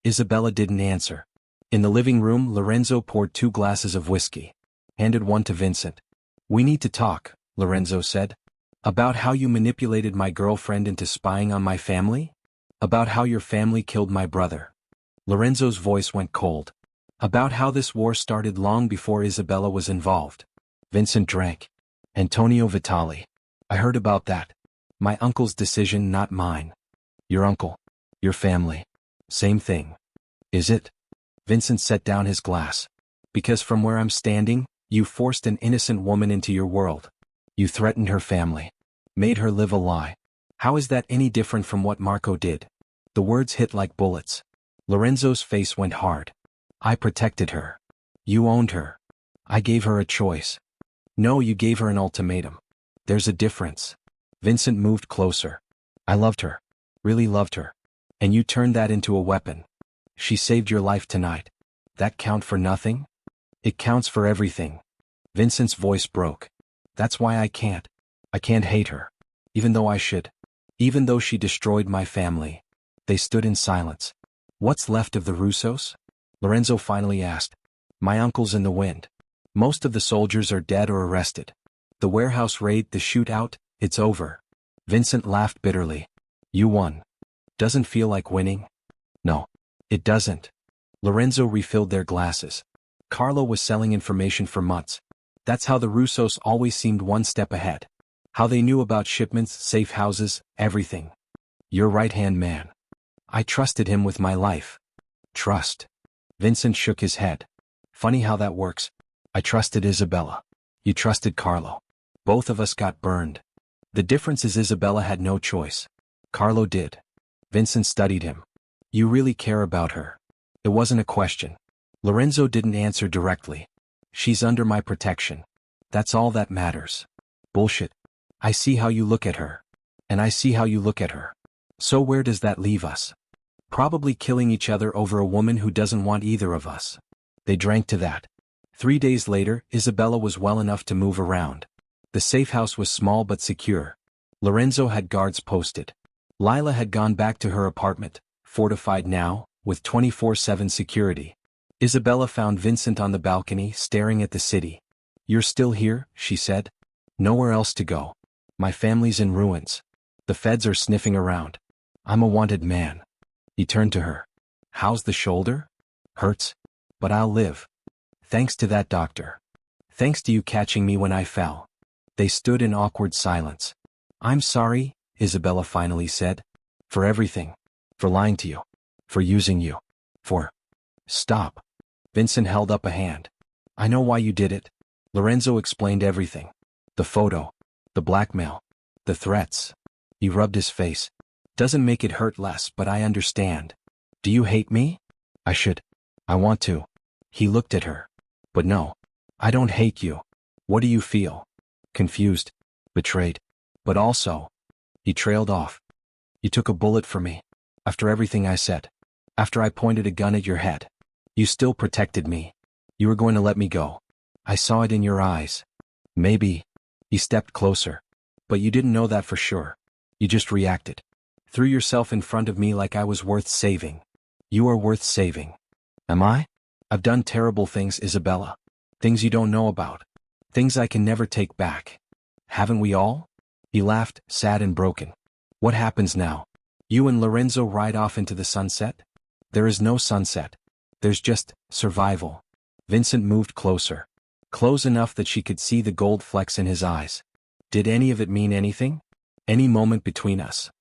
Isabella didn't answer. In the living room, Lorenzo poured 2 glasses of whiskey. Handed one to Vincent. We need to talk, Lorenzo said. About how you manipulated my girlfriend into spying on my family? About how your family killed my brother. Lorenzo's voice went cold. About how this war started long before Isabella was involved. Vincent drank. Antonio Vitale. I heard about that. My uncle's decision, not mine. Your uncle. Your family. Same thing. Is it? Vincent set down his glass. Because from where I'm standing, you forced an innocent woman into your world. You threatened her family. Made her live a lie. How is that any different from what Marco did? The words hit like bullets. Lorenzo's face went hard. I protected her. You owned her. I gave her a choice. No, you gave her an ultimatum. There's a difference. Vincent moved closer. I loved her. Really loved her. And you turned that into a weapon. She saved your life tonight. That count for nothing? It counts for everything. Vincent's voice broke. That's why I can't hate her. Even though I should. Even though she destroyed my family. They stood in silence. What's left of the Russos? Lorenzo finally asked. My uncle's in the wind. Most of the soldiers are dead or arrested. The warehouse raid, the shootout, it's over. Vincent laughed bitterly. You won. Doesn't feel like winning? No. It doesn't. Lorenzo refilled their glasses. Carlo was selling information for months. That's how the Russos always seemed one step ahead. How they knew about shipments, safe houses, everything. Your right-hand man. I trusted him with my life. Trust. Vincent shook his head. Funny how that works. I trusted Isabella. You trusted Carlo. Both of us got burned. The difference is Isabella had no choice. Carlo did. Vincent studied him. You really care about her. It wasn't a question. Lorenzo didn't answer directly. She's under my protection. That's all that matters. Bullshit. I see how you look at her. And I see how you look at her. So where does that leave us? Probably killing each other over a woman who doesn't want either of us. They drank to that. 3 days later, Isabella was well enough to move around. The safe house was small but secure. Lorenzo had guards posted. Lila had gone back to her apartment, fortified now, with 24/7 security. Isabella found Vincent on the balcony staring at the city. You're still here, she said. Nowhere else to go. My family's in ruins. The feds are sniffing around. I'm a wanted man. He turned to her. How's the shoulder? Hurts. But I'll live. Thanks to that doctor. Thanks to you catching me when I fell. They stood in awkward silence. I'm sorry, Isabella finally said. For everything. For lying to you. For using you. For... Stop. Vincent held up a hand. I know why you did it. Lorenzo explained everything. The photo. The blackmail. The threats. He rubbed his face. Doesn't make it hurt less, but I understand. Do you hate me? I should. I want to. He looked at her. But no. I don't hate you. What do you feel? Confused. Betrayed. But also. He trailed off. You took a bullet for me. After everything I said. After I pointed a gun at your head. You still protected me. You were going to let me go. I saw it in your eyes. Maybe. He stepped closer. But you didn't know that for sure. You just reacted. Threw yourself in front of me like I was worth saving. You are worth saving. Am I? I've done terrible things, Isabella. Things you don't know about. Things I can never take back. Haven't we all? He laughed, sad and broken. What happens now? You and Lorenzo ride off into the sunset? There is no sunset. There's just survival. Vincent moved closer. Close enough that she could see the gold flecks in his eyes. Did any of it mean anything? Any moment between us?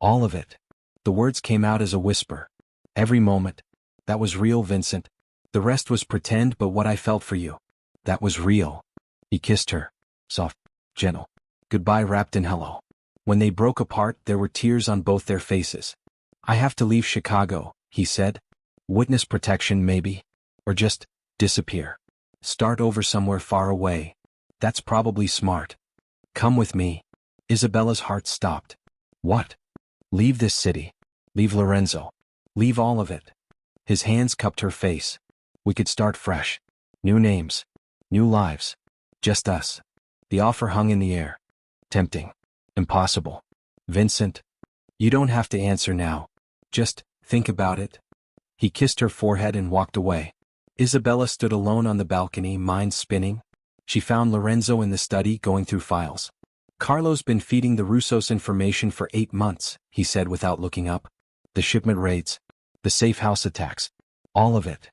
All of it. The words came out as a whisper. Every moment. That was real, Vincent. The rest was pretend, but what I felt for you. That was real. He kissed her. Soft. Gentle. Goodbye wrapped in hello. When they broke apart, there were tears on both their faces. I have to leave Chicago, he said. Witness protection maybe. Or just disappear. Start over somewhere far away. That's probably smart. Come with me. Isabella's heart stopped. What? Leave this city. Leave Lorenzo. Leave all of it. His hands cupped her face. We could start fresh. New names. New lives. Just us. The offer hung in the air. Tempting. Impossible. Vincent. You don't have to answer now. Just think about it. He kissed her forehead and walked away. Isabella stood alone on the balcony, mind spinning. She found Lorenzo in the study going through files. Carlo's been feeding the Russos information for 8 months, he said without looking up. The shipment raids. The safe house attacks. All of it.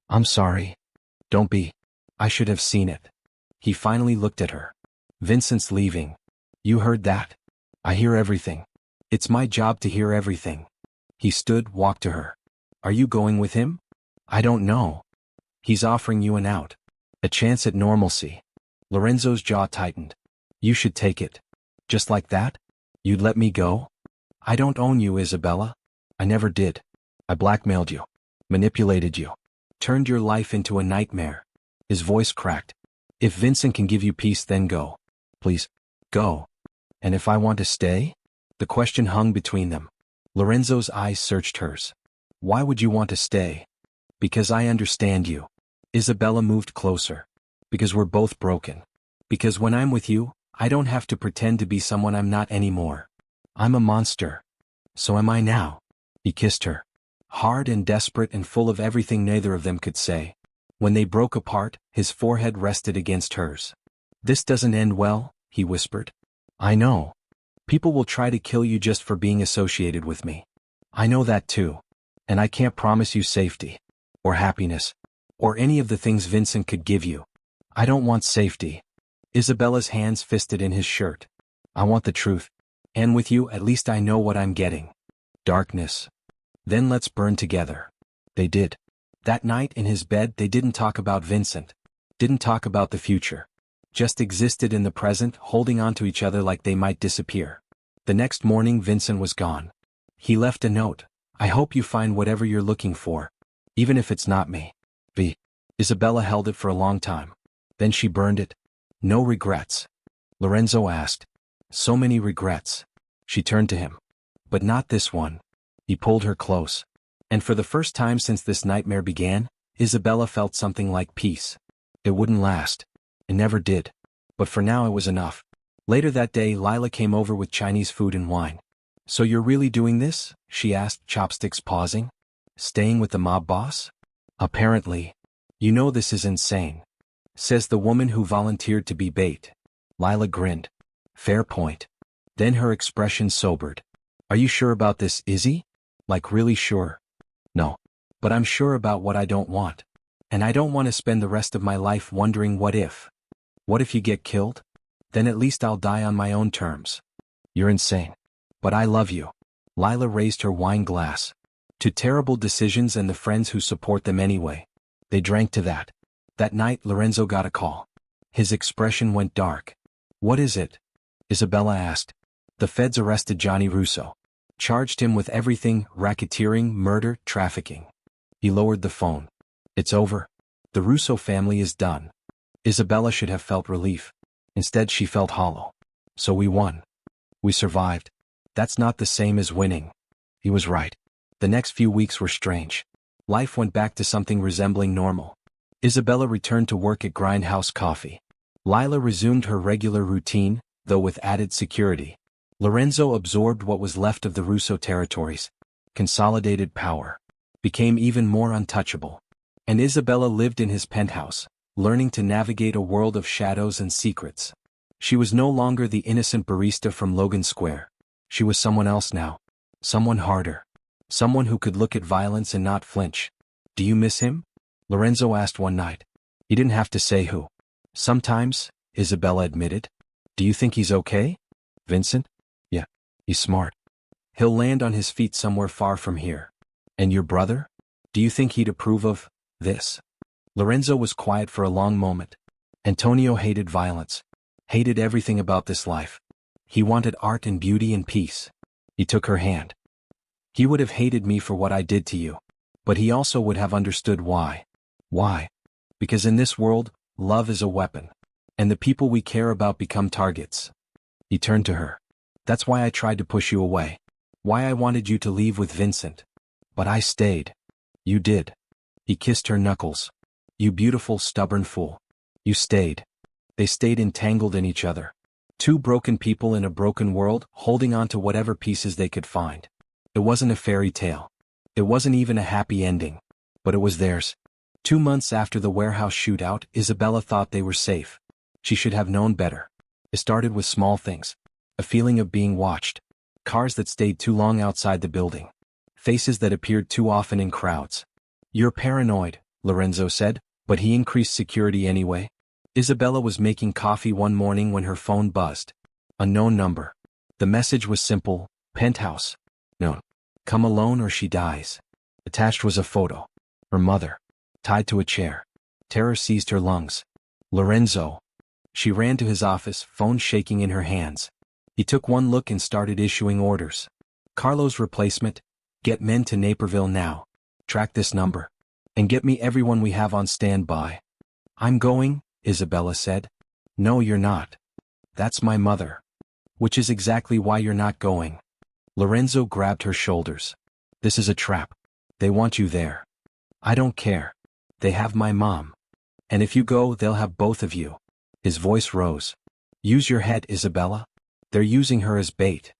I'm sorry. Don't be. I should have seen it. He finally looked at her. Vincent's leaving. You heard that? I hear everything. It's my job to hear everything. He stood, walked to her. Are you going with him? I don't know. He's offering you an out. A chance at normalcy. Lorenzo's jaw tightened. You should take it. Just like that? You'd let me go? I don't own you, Isabella. I never did. I blackmailed you. Manipulated you. Turned your life into a nightmare. His voice cracked. If Vincent can give you peace, then go. Please, go. And if I want to stay? The question hung between them. Lorenzo's eyes searched hers. Why would you want to stay? Because I understand you. Isabella moved closer. Because we're both broken. Because when I'm with you, I don't have to pretend to be someone I'm not anymore. I'm a monster. So am I now. He kissed her. Hard and desperate and full of everything neither of them could say. When they broke apart, his forehead rested against hers. This doesn't end well, he whispered. I know. People will try to kill you just for being associated with me. I know that too. And I can't promise you safety. Or happiness. Or any of the things Vincent could give you. I don't want safety. Isabella's hands fisted in his shirt. I want the truth. And with you, at least I know what I'm getting. Darkness. Then let's burn together. They did. That night in his bed they didn't talk about Vincent. Didn't talk about the future. Just existed in the present, holding on to each other like they might disappear. The next morning Vincent was gone. He left a note. I hope you find whatever you're looking for. Even if it's not me. B. Isabella held it for a long time. Then she burned it. No regrets. Lorenzo asked. So many regrets. She turned to him. But not this one. He pulled her close. And for the first time since this nightmare began, Isabella felt something like peace. It wouldn't last. It never did. But for now it was enough. Later that day Lila came over with Chinese food and wine. So you're really doing this? She asked, chopsticks pausing. Staying with the mob boss? Apparently. You know this is insane. Says the woman who volunteered to be bait. Lila grinned. Fair point. Then her expression sobered. Are you sure about this, Izzy? Like really sure? No. But I'm sure about what I don't want. And I don't want to spend the rest of my life wondering what if. What if you get killed? Then at least I'll die on my own terms. You're insane. But I love you. Lila raised her wine glass. To terrible decisions and the friends who support them anyway. They drank to that. That night Lorenzo got a call. His expression went dark. What is it? Isabella asked. The feds arrested Johnny Russo. Charged him with everything, racketeering, murder, trafficking. He lowered the phone. It's over. The Russo family is done. Isabella should have felt relief. Instead she felt hollow. So we won. We survived. That's not the same as winning. He was right. The next few weeks were strange. Life went back to something resembling normal. Isabella returned to work at Grindhouse Coffee. Lila resumed her regular routine, though with added security. Lorenzo absorbed what was left of the Russo territories. Consolidated power. Became even more untouchable. And Isabella lived in his penthouse, learning to navigate a world of shadows and secrets. She was no longer the innocent barista from Logan Square. She was someone else now. Someone harder. Someone who could look at violence and not flinch. Do you miss him? Lorenzo asked one night. He didn't have to say who. Sometimes, Isabella admitted. Do you think he's okay? Vincent? Yeah, he's smart. He'll land on his feet somewhere far from here. And your brother? Do you think he'd approve of this? Lorenzo was quiet for a long moment. Antonio hated violence. Hated everything about this life. He wanted art and beauty and peace. He took her hand. He would have hated me for what I did to you. But he also would have understood why. Why? Because in this world, love is a weapon. And the people we care about become targets. He turned to her. That's why I tried to push you away. Why I wanted you to leave with Vincent. But I stayed. You did. He kissed her knuckles. You beautiful, stubborn fool. You stayed. They stayed entangled in each other. Two broken people in a broken world, holding on to whatever pieces they could find. It wasn't a fairy tale. It wasn't even a happy ending. But it was theirs. 2 months after the warehouse shootout, Isabella thought they were safe. She should have known better. It started with small things. A feeling of being watched. Cars that stayed too long outside the building. Faces that appeared too often in crowds. You're paranoid, Lorenzo said, but he increased security anyway. Isabella was making coffee one morning when her phone buzzed. Unknown number. The message was simple, penthouse. No. Come alone or she dies. Attached was a photo. Her mother. Tied to a chair. Terror seized her lungs. Lorenzo. She ran to his office, phone shaking in her hands. He took one look and started issuing orders. Carlo's replacement. Get men to Naperville now. Track this number. And get me everyone we have on standby. I'm going, Isabella said. No, you're not. That's my mother. Which is exactly why you're not going. Lorenzo grabbed her shoulders. This is a trap. They want you there. I don't care. They have my mom. And if you go, they'll have both of you. His voice rose. Use your head, Isabella. They're using her as bait.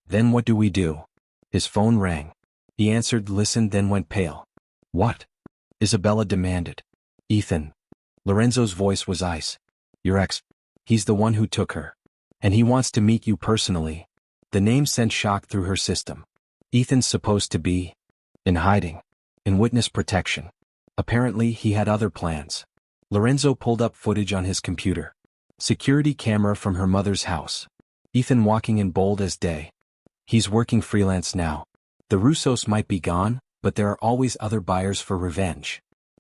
Then what do we do? His phone rang. He answered, listened, then went pale. What? Isabella demanded. Ethan. Lorenzo's voice was ice. Your ex. He's the one who took her. And he wants to meet you personally. The name sent shock through her system. Ethan's supposed to be in hiding. In witness protection. Apparently he had other plans. Lorenzo pulled up footage on his computer. Security camera from her mother's house. Ethan walking in bold as day. He's working freelance now. The Russos might be gone, but there are always other buyers for revenge.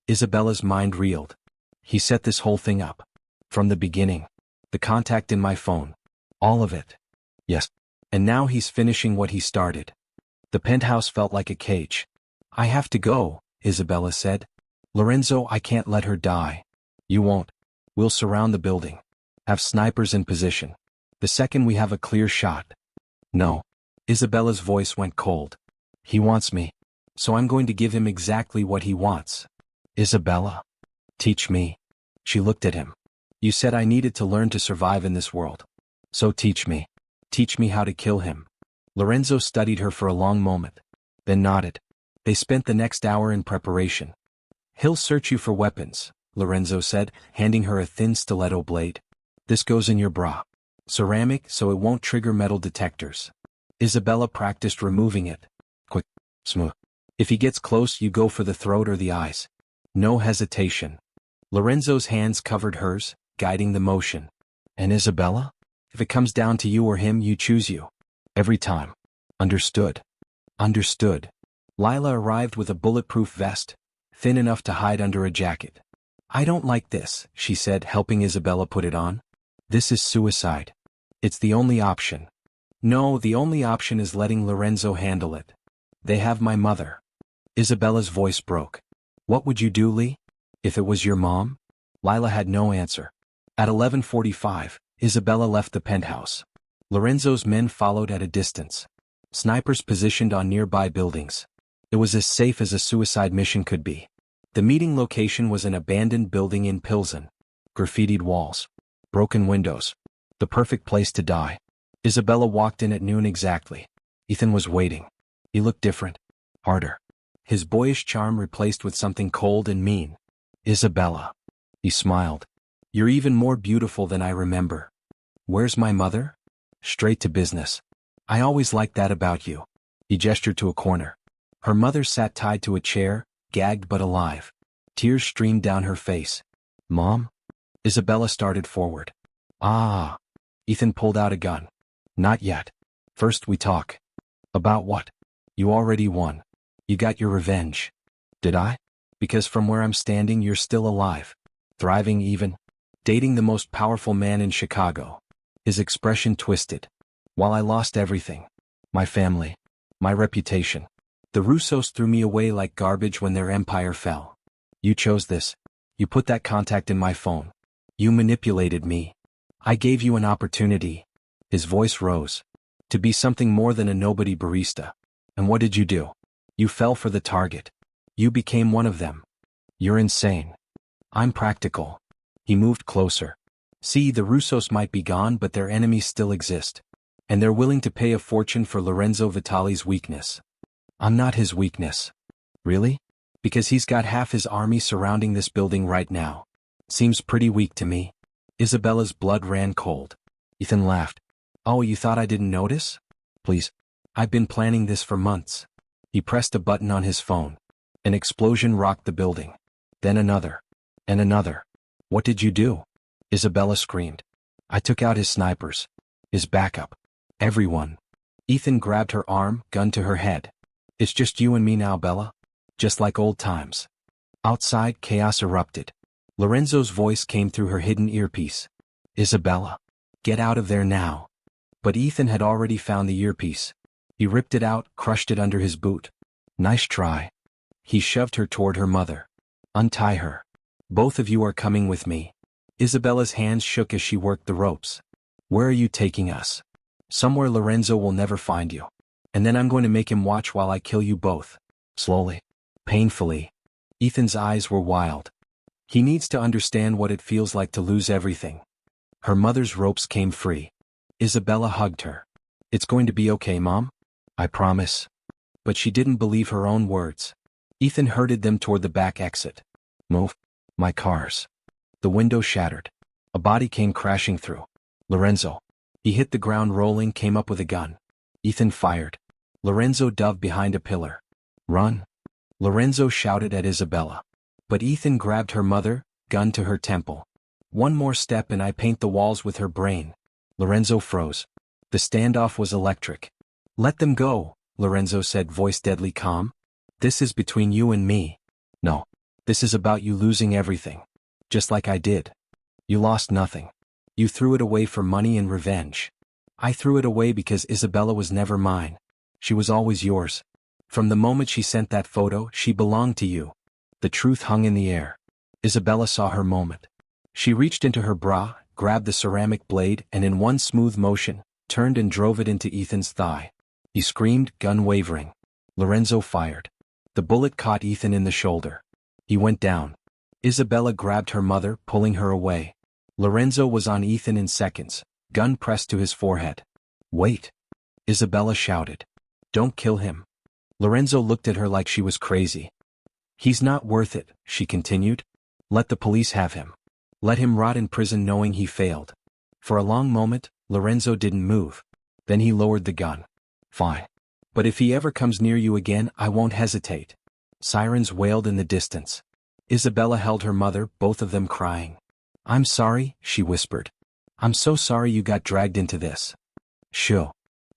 Isabella's mind reeled. He set this whole thing up. From the beginning. The contact in my phone. All of it. Yes. And now he's finishing what he started. The penthouse felt like a cage. I have to go, Isabella said. Lorenzo, I can't let her die. You won't. We'll surround the building. Have snipers in position. The second we have a clear shot. No. Isabella's voice went cold. He wants me. So I'm going to give him exactly what he wants. Isabella. Teach me. She looked at him. You said I needed to learn to survive in this world. So teach me. Teach me how to kill him. Lorenzo studied her for a long moment. Then nodded. They spent the next hour in preparation. He'll search you for weapons, Lorenzo said, handing her a thin stiletto blade. This goes in your bra. Ceramic, so it won't trigger metal detectors. Isabella practiced removing it. Quick. Smooth. If he gets close, you go for the throat or the eyes. No hesitation. Lorenzo's hands covered hers, guiding the motion. And Isabella? If it comes down to you or him, you choose you. Every time. Understood. Understood. Lila arrived with a bulletproof vest, thin enough to hide under a jacket. I don't like this, she said, helping Isabella put it on. This is suicide. It's the only option. No, the only option is letting Lorenzo handle it. They have my mother. Isabella's voice broke. What would you do, Lee? If it was your mom? Lila had no answer. At 11:45, Isabella left the penthouse. Lorenzo's men followed at a distance. Snipers positioned on nearby buildings. It was as safe as a suicide mission could be. The meeting location was an abandoned building in Pilsen. Graffitied walls. Broken windows. The perfect place to die. Isabella walked in at noon exactly. Ethan was waiting. He looked different. Harder. His boyish charm replaced with something cold and mean. Isabella. He smiled. You're even more beautiful than I remember. Where's my mother? Straight to business. I always liked that about you. He gestured to a corner. Her mother sat tied to a chair, gagged but alive. Tears streamed down her face. Mom? Isabella started forward. Ah. Ethan pulled out a gun. Not yet. First we talk. About what? You already won. You got your revenge. Did I? Because from where I'm standing you're still alive. Thriving even. Dating the most powerful man in Chicago. His expression twisted. While I lost everything. My family. My reputation. The Russos threw me away like garbage when their empire fell. You chose this. You put that contact in my phone. You manipulated me. I gave you an opportunity. His voice rose. To be something more than a nobody barista. And what did you do? You fell for the target. You became one of them. You're insane. I'm practical. He moved closer. See, the Russos might be gone, but their enemies still exist. And they're willing to pay a fortune for Lorenzo Vitale's weakness. I'm not his weakness. Really? Because he's got half his army surrounding this building right now. Seems pretty weak to me. Isabella's blood ran cold. Ethan laughed. Oh, you thought I didn't notice? Please. I've been planning this for months. He pressed a button on his phone. An explosion rocked the building. Then another. And another. What did you do? Isabella screamed. I took out his snipers. His backup. Everyone. Ethan grabbed her arm, gun to her head. It's just you and me now, Bella. Just like old times. Outside, chaos erupted. Lorenzo's voice came through her hidden earpiece. Isabella. Get out of there now. But Ethan had already found the earpiece. He ripped it out, crushed it under his boot. Nice try. He shoved her toward her mother. Untie her. Both of you are coming with me. Isabella's hands shook as she worked the ropes. Where are you taking us? Somewhere Lorenzo will never find you. And then I'm going to make him watch while I kill you both. Slowly. Painfully. Ethan's eyes were wild. He needs to understand what it feels like to lose everything. Her mother's ropes came free. Isabella hugged her. It's going to be okay, Mom. I promise. But she didn't believe her own words. Ethan herded them toward the back exit. Move. My cars. The window shattered. A body came crashing through. Lorenzo. He hit the ground rolling, came up with a gun. Ethan fired. Lorenzo dove behind a pillar. Run. Lorenzo shouted at Isabella. But Ethan grabbed her mother, gun to her temple. One more step and I paint the walls with her brain. Lorenzo froze. The standoff was electric. Let them go, Lorenzo said, voice deadly calm. This is between you and me. No. This is about you losing everything. Just like I did. You lost nothing. You threw it away for money and revenge. I threw it away because Isabella was never mine. She was always yours. From the moment she sent that photo, she belonged to you. The truth hung in the air. Isabella saw her moment. She reached into her bra, grabbed the ceramic blade, and in one smooth motion, turned and drove it into Ethan's thigh. He screamed, gun wavering. Lorenzo fired. The bullet caught Ethan in the shoulder. He went down. Isabella grabbed her mother, pulling her away. Lorenzo was on Ethan in seconds, gun pressed to his forehead. Wait! Isabella shouted. Don't kill him. Lorenzo looked at her like she was crazy. He's not worth it, she continued. Let the police have him. Let him rot in prison knowing he failed. For a long moment, Lorenzo didn't move. Then he lowered the gun. Fine. But if he ever comes near you again, I won't hesitate. Sirens wailed in the distance. Isabella held her mother, both of them crying. I'm sorry, she whispered. I'm so sorry you got dragged into this. Shoo.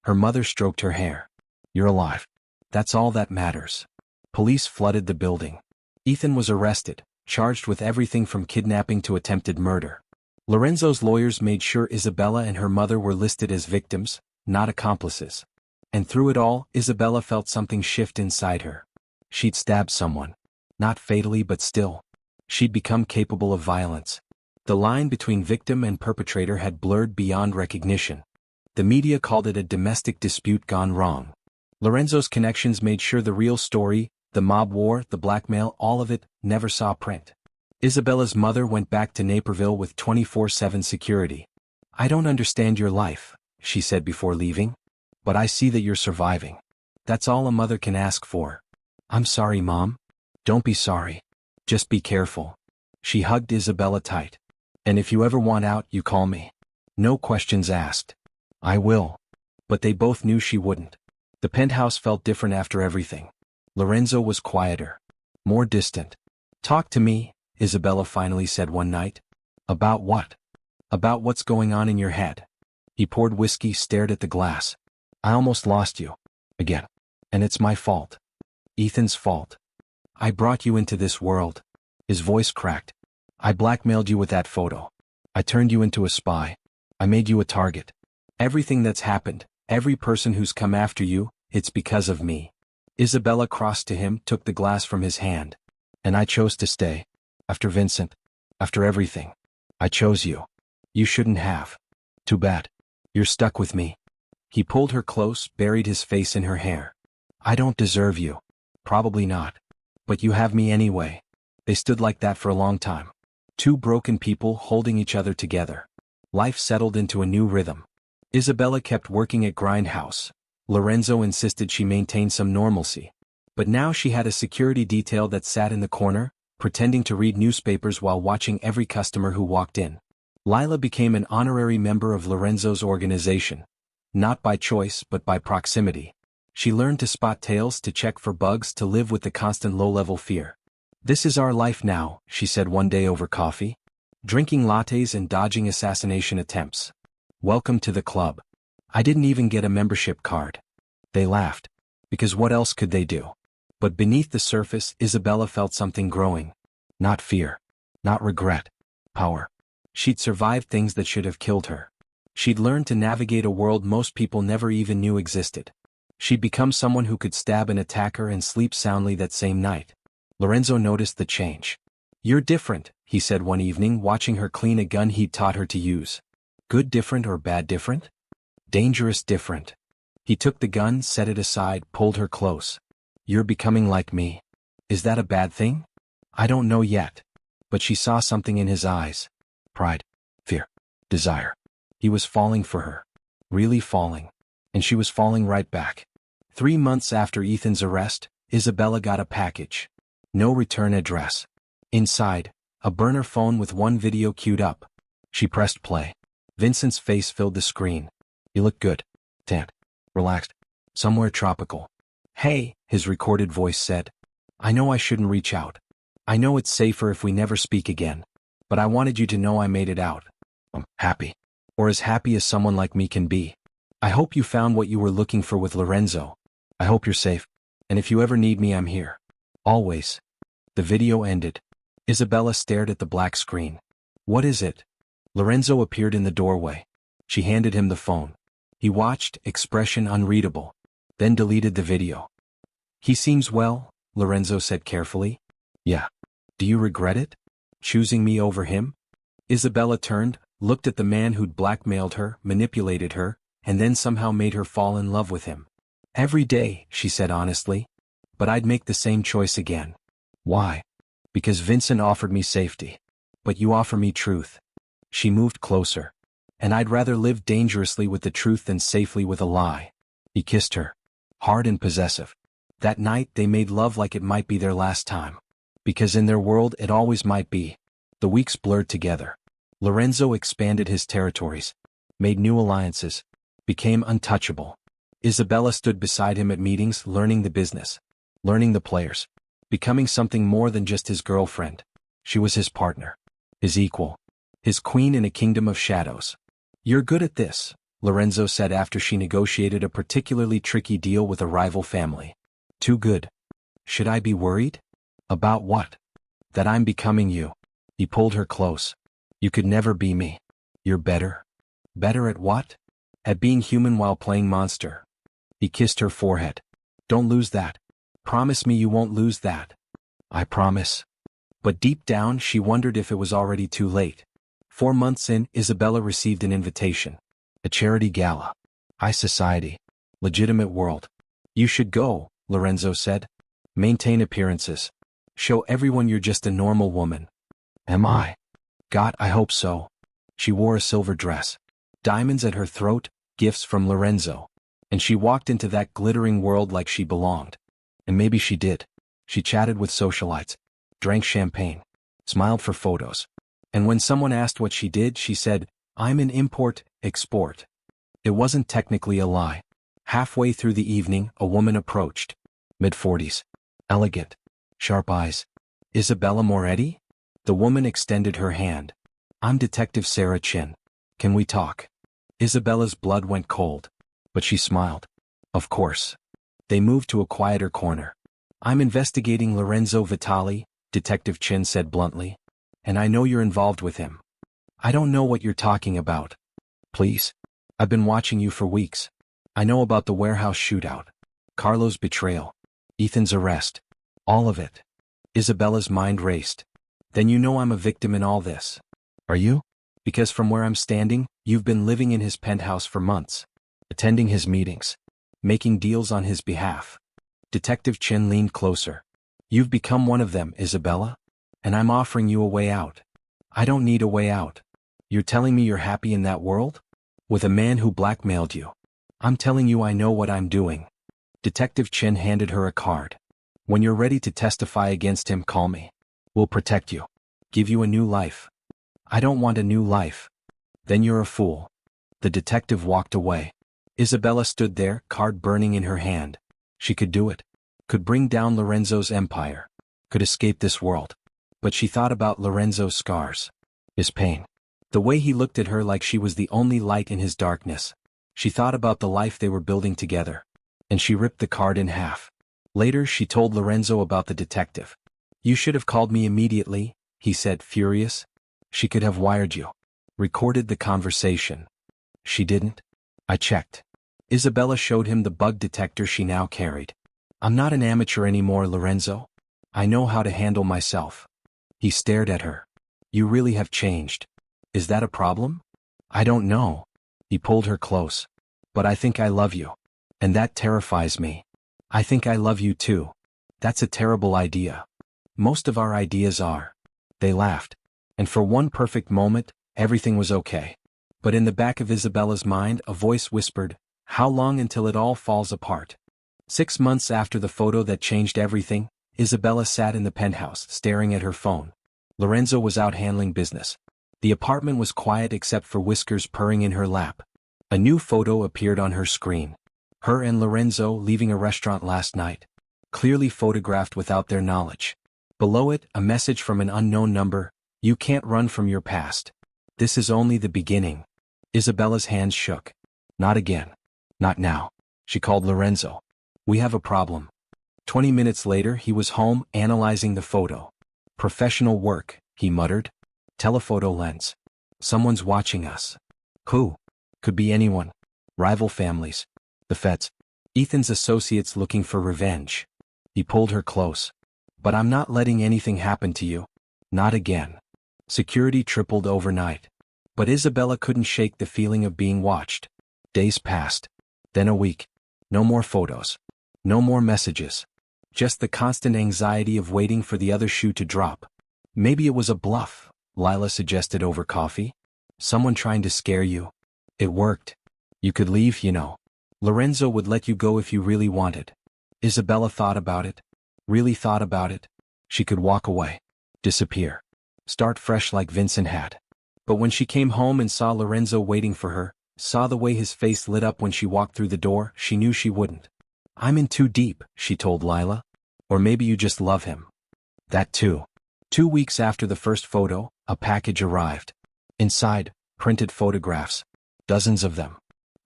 Her mother stroked her hair. You're alive. That's all that matters. Police flooded the building. Ethan was arrested, charged with everything from kidnapping to attempted murder. Lorenzo's lawyers made sure Isabella and her mother were listed as victims, not accomplices. And through it all, Isabella felt something shift inside her. She'd stabbed someone. Not fatally but still. She'd become capable of violence. The line between victim and perpetrator had blurred beyond recognition. The media called it a domestic dispute gone wrong. Lorenzo's connections made sure the real story, the mob war, the blackmail, all of it, never saw print. Isabella's mother went back to Naperville with 24/7 security. I don't understand your life, she said before leaving. But I see that you're surviving. That's all a mother can ask for. I'm sorry, Mom. Don't be sorry. Just be careful. She hugged Isabella tight. And if you ever want out, you call me. No questions asked. I will. But they both knew she wouldn't. The penthouse felt different after everything. Lorenzo was quieter. More distant. Talk to me, Isabella finally said one night. About what? About what's going on in your head. He poured whiskey, stared at the glass. I almost lost you. Again. And it's my fault. Ethan's fault. I brought you into this world. His voice cracked. I blackmailed you with that photo. I turned you into a spy. I made you a target. Everything that's happened, every person who's come after you, it's because of me. Isabella crossed to him, took the glass from his hand. And I chose to stay. After Vincent. After everything. I chose you. You shouldn't have. Too bad. You're stuck with me. He pulled her close, buried his face in her hair. I don't deserve you. Probably not. But you have me anyway. They stood like that for a long time. Two broken people holding each other together. Life settled into a new rhythm. Isabella kept working at Grindhouse. Lorenzo insisted she maintain some normalcy. But now she had a security detail that sat in the corner, pretending to read newspapers while watching every customer who walked in. Lila became an honorary member of Lorenzo's organization. Not by choice but by proximity. She learned to spot tails, to check for bugs, to live with the constant low-level fear. This is our life now, she said one day over coffee. Drinking lattes and dodging assassination attempts. Welcome to the club. I didn't even get a membership card. They laughed. Because what else could they do? But beneath the surface, Isabella felt something growing. Not fear. Not regret. Power. She'd survived things that should have killed her. She'd learned to navigate a world most people never even knew existed. She'd become someone who could stab an attacker and sleep soundly that same night. Lorenzo noticed the change. You're different, he said one evening, watching her clean a gun he'd taught her to use. Good different or bad different? Dangerous different. He took the gun, set it aside, pulled her close. You're becoming like me. Is that a bad thing? I don't know yet. But she saw something in his eyes. Pride. Fear. Desire. He was falling for her. Really falling. And she was falling right back. 3 months after Ethan's arrest, Isabella got a package. No return address. Inside, a burner phone with one video queued up. She pressed play. Vincent's face filled the screen. You look good. Tanned. Relaxed. Somewhere tropical. Hey, his recorded voice said. I know I shouldn't reach out. I know it's safer if we never speak again. But I wanted you to know I made it out. I'm happy. Or as happy as someone like me can be. I hope you found what you were looking for with Lorenzo. I hope you're safe. And if you ever need me, I'm here. Always. The video ended. Isabella stared at the black screen. What is it? Lorenzo appeared in the doorway. She handed him the phone. He watched, expression unreadable. Then deleted the video. He seems well, Lorenzo said carefully. Yeah. Do you regret it? Choosing me over him? Isabella turned, looked at the man who'd blackmailed her, manipulated her, and then somehow made her fall in love with him. Every day, she said honestly. But I'd make the same choice again. Why? Because Vincent offered me safety. But you offer me truth. She moved closer. And I'd rather live dangerously with the truth than safely with a lie. He kissed her. Hard and possessive. That night they made love like it might be their last time. Because in their world it always might be. The weeks blurred together. Lorenzo expanded his territories. Made new alliances. Became untouchable. Isabella stood beside him at meetings, learning the business. Learning the players. Becoming something more than just his girlfriend. She was his partner. His equal. His queen in a kingdom of shadows. You're good at this, Lorenzo said after she negotiated a particularly tricky deal with a rival family. Too good. Should I be worried? About what? That I'm becoming you. He pulled her close. You could never be me. You're better. Better at what? At being human while playing monster. He kissed her forehead. Don't lose that. Promise me you won't lose that. I promise. But deep down she wondered if it was already too late. 4 months in, Isabella received an invitation. A charity gala. High society. Legitimate world. You should go, Lorenzo said. Maintain appearances. Show everyone you're just a normal woman. Am I? God, I hope so. She wore a silver dress. Diamonds at her throat, gifts from Lorenzo. And she walked into that glittering world like she belonged. And maybe she did. She chatted with socialites. Drank champagne. Smiled for photos. And when someone asked what she did, she said, I'm in import-export. It wasn't technically a lie. Halfway through the evening, a woman approached. Mid-40s. Elegant. Sharp eyes. Isabella Moretti? The woman extended her hand. I'm Detective Sarah Chin. Can we talk? Isabella's blood went cold. But she smiled. Of course. They moved to a quieter corner. I'm investigating Lorenzo Vitale, Detective Chin said bluntly. And I know you're involved with him. I don't know what you're talking about. Please. I've been watching you for weeks. I know about the warehouse shootout. Carlo's betrayal. Ethan's arrest. All of it. Isabella's mind raced. Then you know I'm a victim in all this. Are you? Because from where I'm standing, you've been living in his penthouse for months. Attending his meetings. Making deals on his behalf. Detective Chin leaned closer. You've become one of them, Isabella? And I'm offering you a way out. I don't need a way out. You're telling me you're happy in that world? With a man who blackmailed you. I'm telling you I know what I'm doing. Detective Chin handed her a card. When you're ready to testify against him, call me. We'll protect you. Give you a new life. I don't want a new life. Then you're a fool. The detective walked away. Isabella stood there, card burning in her hand. She could do it. Could bring down Lorenzo's empire. Could escape this world. But she thought about Lorenzo's scars. His pain. The way he looked at her like she was the only light in his darkness. She thought about the life they were building together. And she ripped the card in half. Later she told Lorenzo about the detective. You should have called me immediately, he said, furious. She could have wired you. Recorded the conversation. She didn't. I checked. Isabella showed him the bug detector she now carried. I'm not an amateur anymore, Lorenzo. I know how to handle myself. He stared at her. You really have changed. Is that a problem? I don't know. He pulled her close. But I think I love you. And that terrifies me. I think I love you too. That's a terrible idea. Most of our ideas are. They laughed. And for one perfect moment, everything was okay. But in the back of Isabella's mind, a voice whispered, how long until it all falls apart? 6 months after the photo that changed everything, Isabella sat in the penthouse, staring at her phone. Lorenzo was out handling business. The apartment was quiet except for whiskers purring in her lap. A new photo appeared on her screen. Her and Lorenzo leaving a restaurant last night. Clearly photographed without their knowledge. Below it, a message from an unknown number, you can't run from your past. This is only the beginning. Isabella's hands shook. Not again. Not now. She called Lorenzo. We have a problem. 20 minutes later he was home analyzing the photo. Professional work, he muttered. Telephoto lens. Someone's watching us. Who? Could be anyone. Rival families. The feds. Ethan's associates looking for revenge. He pulled her close. But I'm not letting anything happen to you. Not again. Security tripled overnight. But Isabella couldn't shake the feeling of being watched. Days passed. Then a week. No more photos. No more messages. Just the constant anxiety of waiting for the other shoe to drop. Maybe it was a bluff, Lila suggested over coffee. Someone trying to scare you. It worked. You could leave, you know. Lorenzo would let you go if you really wanted. Isabella thought about it. Really thought about it. She could walk away. Disappear. Start fresh like Vincent had. But when she came home and saw Lorenzo waiting for her, saw the way his face lit up when she walked through the door, she knew she wouldn't. I'm in too deep, she told Lila. Or maybe you just love him. That too. 2 weeks after the first photo, a package arrived. Inside, printed photographs. Dozens of them.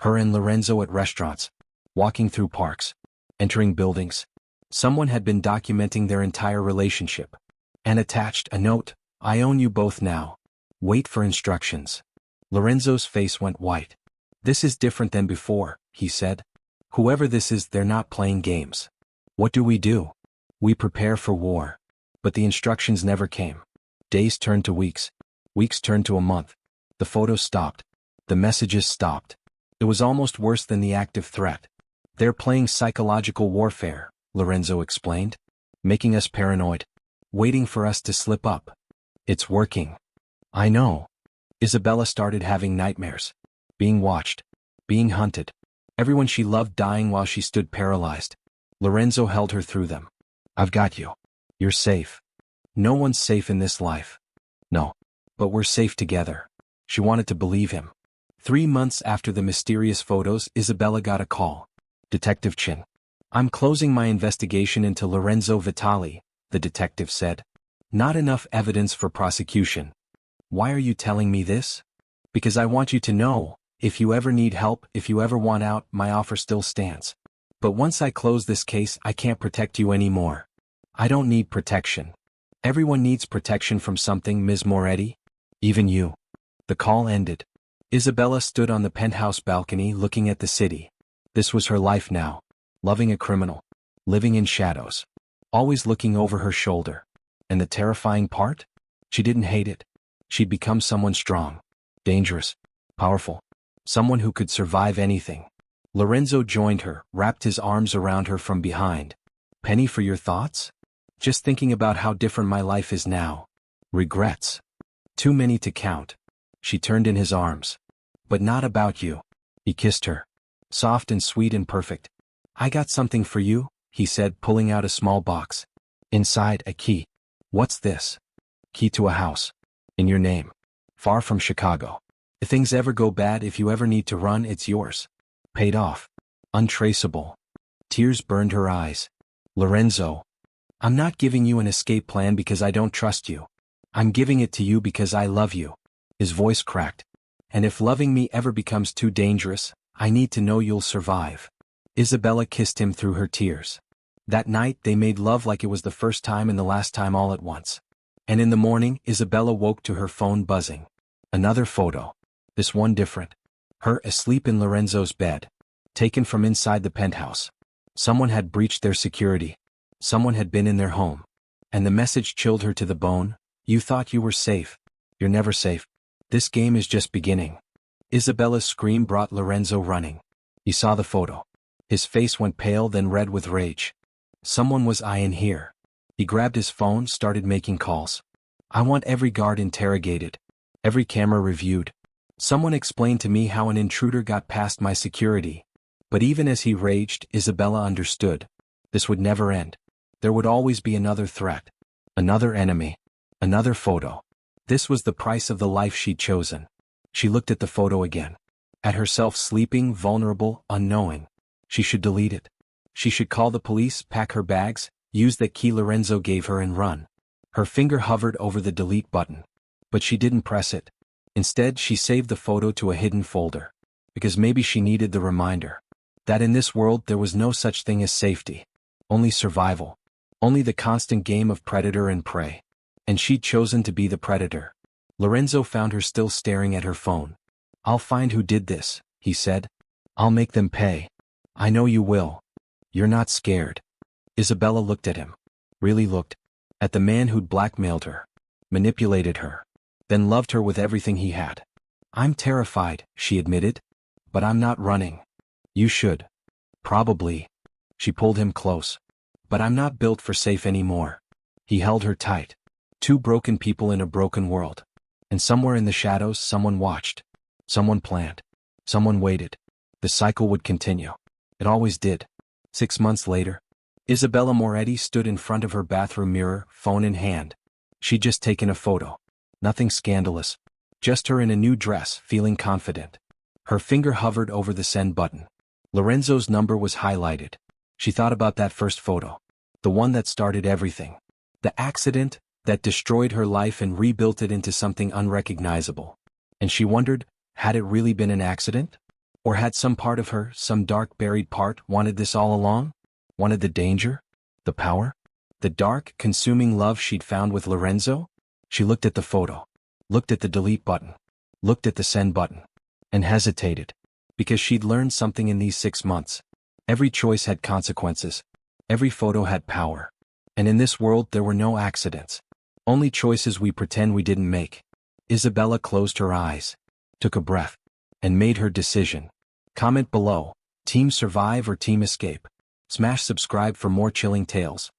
Her and Lorenzo at restaurants. Walking through parks. Entering buildings. Someone had been documenting their entire relationship. And attached a note, I own you both now. Wait for instructions. Lorenzo's face went white. This is different than before, he said. Whoever this is, they're not playing games. What do? We prepare for war. But the instructions never came. Days turned to weeks. Weeks turned to a month. The photos stopped. The messages stopped. It was almost worse than the active threat. They're playing psychological warfare, Lorenzo explained. Making us paranoid. Waiting for us to slip up. It's working. I know. Isabella started having nightmares. Being watched. Being hunted. Everyone she loved dying while she stood paralyzed. Lorenzo held her through them. I've got you. You're safe. No one's safe in this life. No. But we're safe together. She wanted to believe him. 3 months after the mysterious photos, Isabella got a call. Detective Chin. I'm closing my investigation into Lorenzo Vitale, the detective said. Not enough evidence for prosecution. Why are you telling me this? Because I want you to know, if you ever need help, if you ever want out, my offer still stands. But once I close this case, I can't protect you anymore. I don't need protection. Everyone needs protection from something, Ms. Moretti. Even you. The call ended. Isabella stood on the penthouse balcony looking at the city. This was her life now. Loving a criminal. Living in shadows. Always looking over her shoulder. And the terrifying part? She didn't hate it. She'd become someone strong. Dangerous. Powerful. Someone who could survive anything. Lorenzo joined her, wrapped his arms around her from behind. Penny, for your thoughts? Just thinking about how different my life is now. Regrets. Too many to count. She turned in his arms. But not about you. He kissed her. Soft and sweet and perfect. I got something for you, he said, pulling out a small box. Inside, a key. What's this? Key to a house. In your name. Far from Chicago. If things ever go bad, if you ever need to run, it's yours. Paid off. Untraceable. Tears burned her eyes. Lorenzo. I'm not giving you an escape plan because I don't trust you. I'm giving it to you because I love you. His voice cracked. And if loving me ever becomes too dangerous, I need to know you'll survive. Isabella kissed him through her tears. That night they made love like it was the first time and the last time all at once. And in the morning, Isabella woke to her phone buzzing. Another photo. This one different. Her asleep in Lorenzo's bed. Taken from inside the penthouse. Someone had breached their security. Someone had been in their home. And the message chilled her to the bone. You thought you were safe. You're never safe. This game is just beginning. Isabella's scream brought Lorenzo running. He saw the photo. His face went pale, then red with rage. Someone was in here. He grabbed his phone, started making calls. I want every guard interrogated. Every camera reviewed. Someone explained to me how an intruder got past my security. But even as he raged, Isabella understood. This would never end. There would always be another threat. Another enemy. Another photo. This was the price of the life she'd chosen. She looked at the photo again. At herself sleeping, vulnerable, unknowing. She should delete it. She should call the police, pack her bags, use that key Lorenzo gave her and run. Her finger hovered over the delete button. But she didn't press it. Instead, she saved the photo to a hidden folder. Because maybe she needed the reminder. That in this world there was no such thing as safety. only survival. Only the constant game of predator and prey. And she'd chosen to be the predator. Lorenzo found her still staring at her phone. "I'll find who did this," he said. "I'll make them pay." "I know you will. You're not scared." Isabella looked at him. Really looked. At the man who'd blackmailed her. Manipulated her. Then loved her with everything he had. "I'm terrified," she admitted. "But I'm not running." "You should. Probably." She pulled him close. "But I'm not built for safe anymore." He held her tight. Two broken people in a broken world. And somewhere in the shadows someone watched. Someone planned. Someone waited. The cycle would continue. It always did. 6 months later, Isabella Moretti stood in front of her bathroom mirror, phone in hand. She'd just taken a photo. Nothing scandalous. Just her in a new dress, feeling confident. Her finger hovered over the send button. Lorenzo's number was highlighted. She thought about that first photo. The one that started everything. The accident that destroyed her life and rebuilt it into something unrecognizable. And she wondered, had it really been an accident? Or had some part of her, some dark buried part, wanted this all along? Wanted the danger? The power? The dark, consuming love she'd found with Lorenzo? She looked at the photo. Looked at the delete button. Looked at the send button. And hesitated. Because she'd learned something in these 6 months. Every choice had consequences. Every photo had power. And in this world there were no accidents. Only choices we pretend we didn't make. Isabella closed her eyes. Took a breath. And made her decision. Comment below. Team survive or team escape? Smash subscribe for more chilling tales.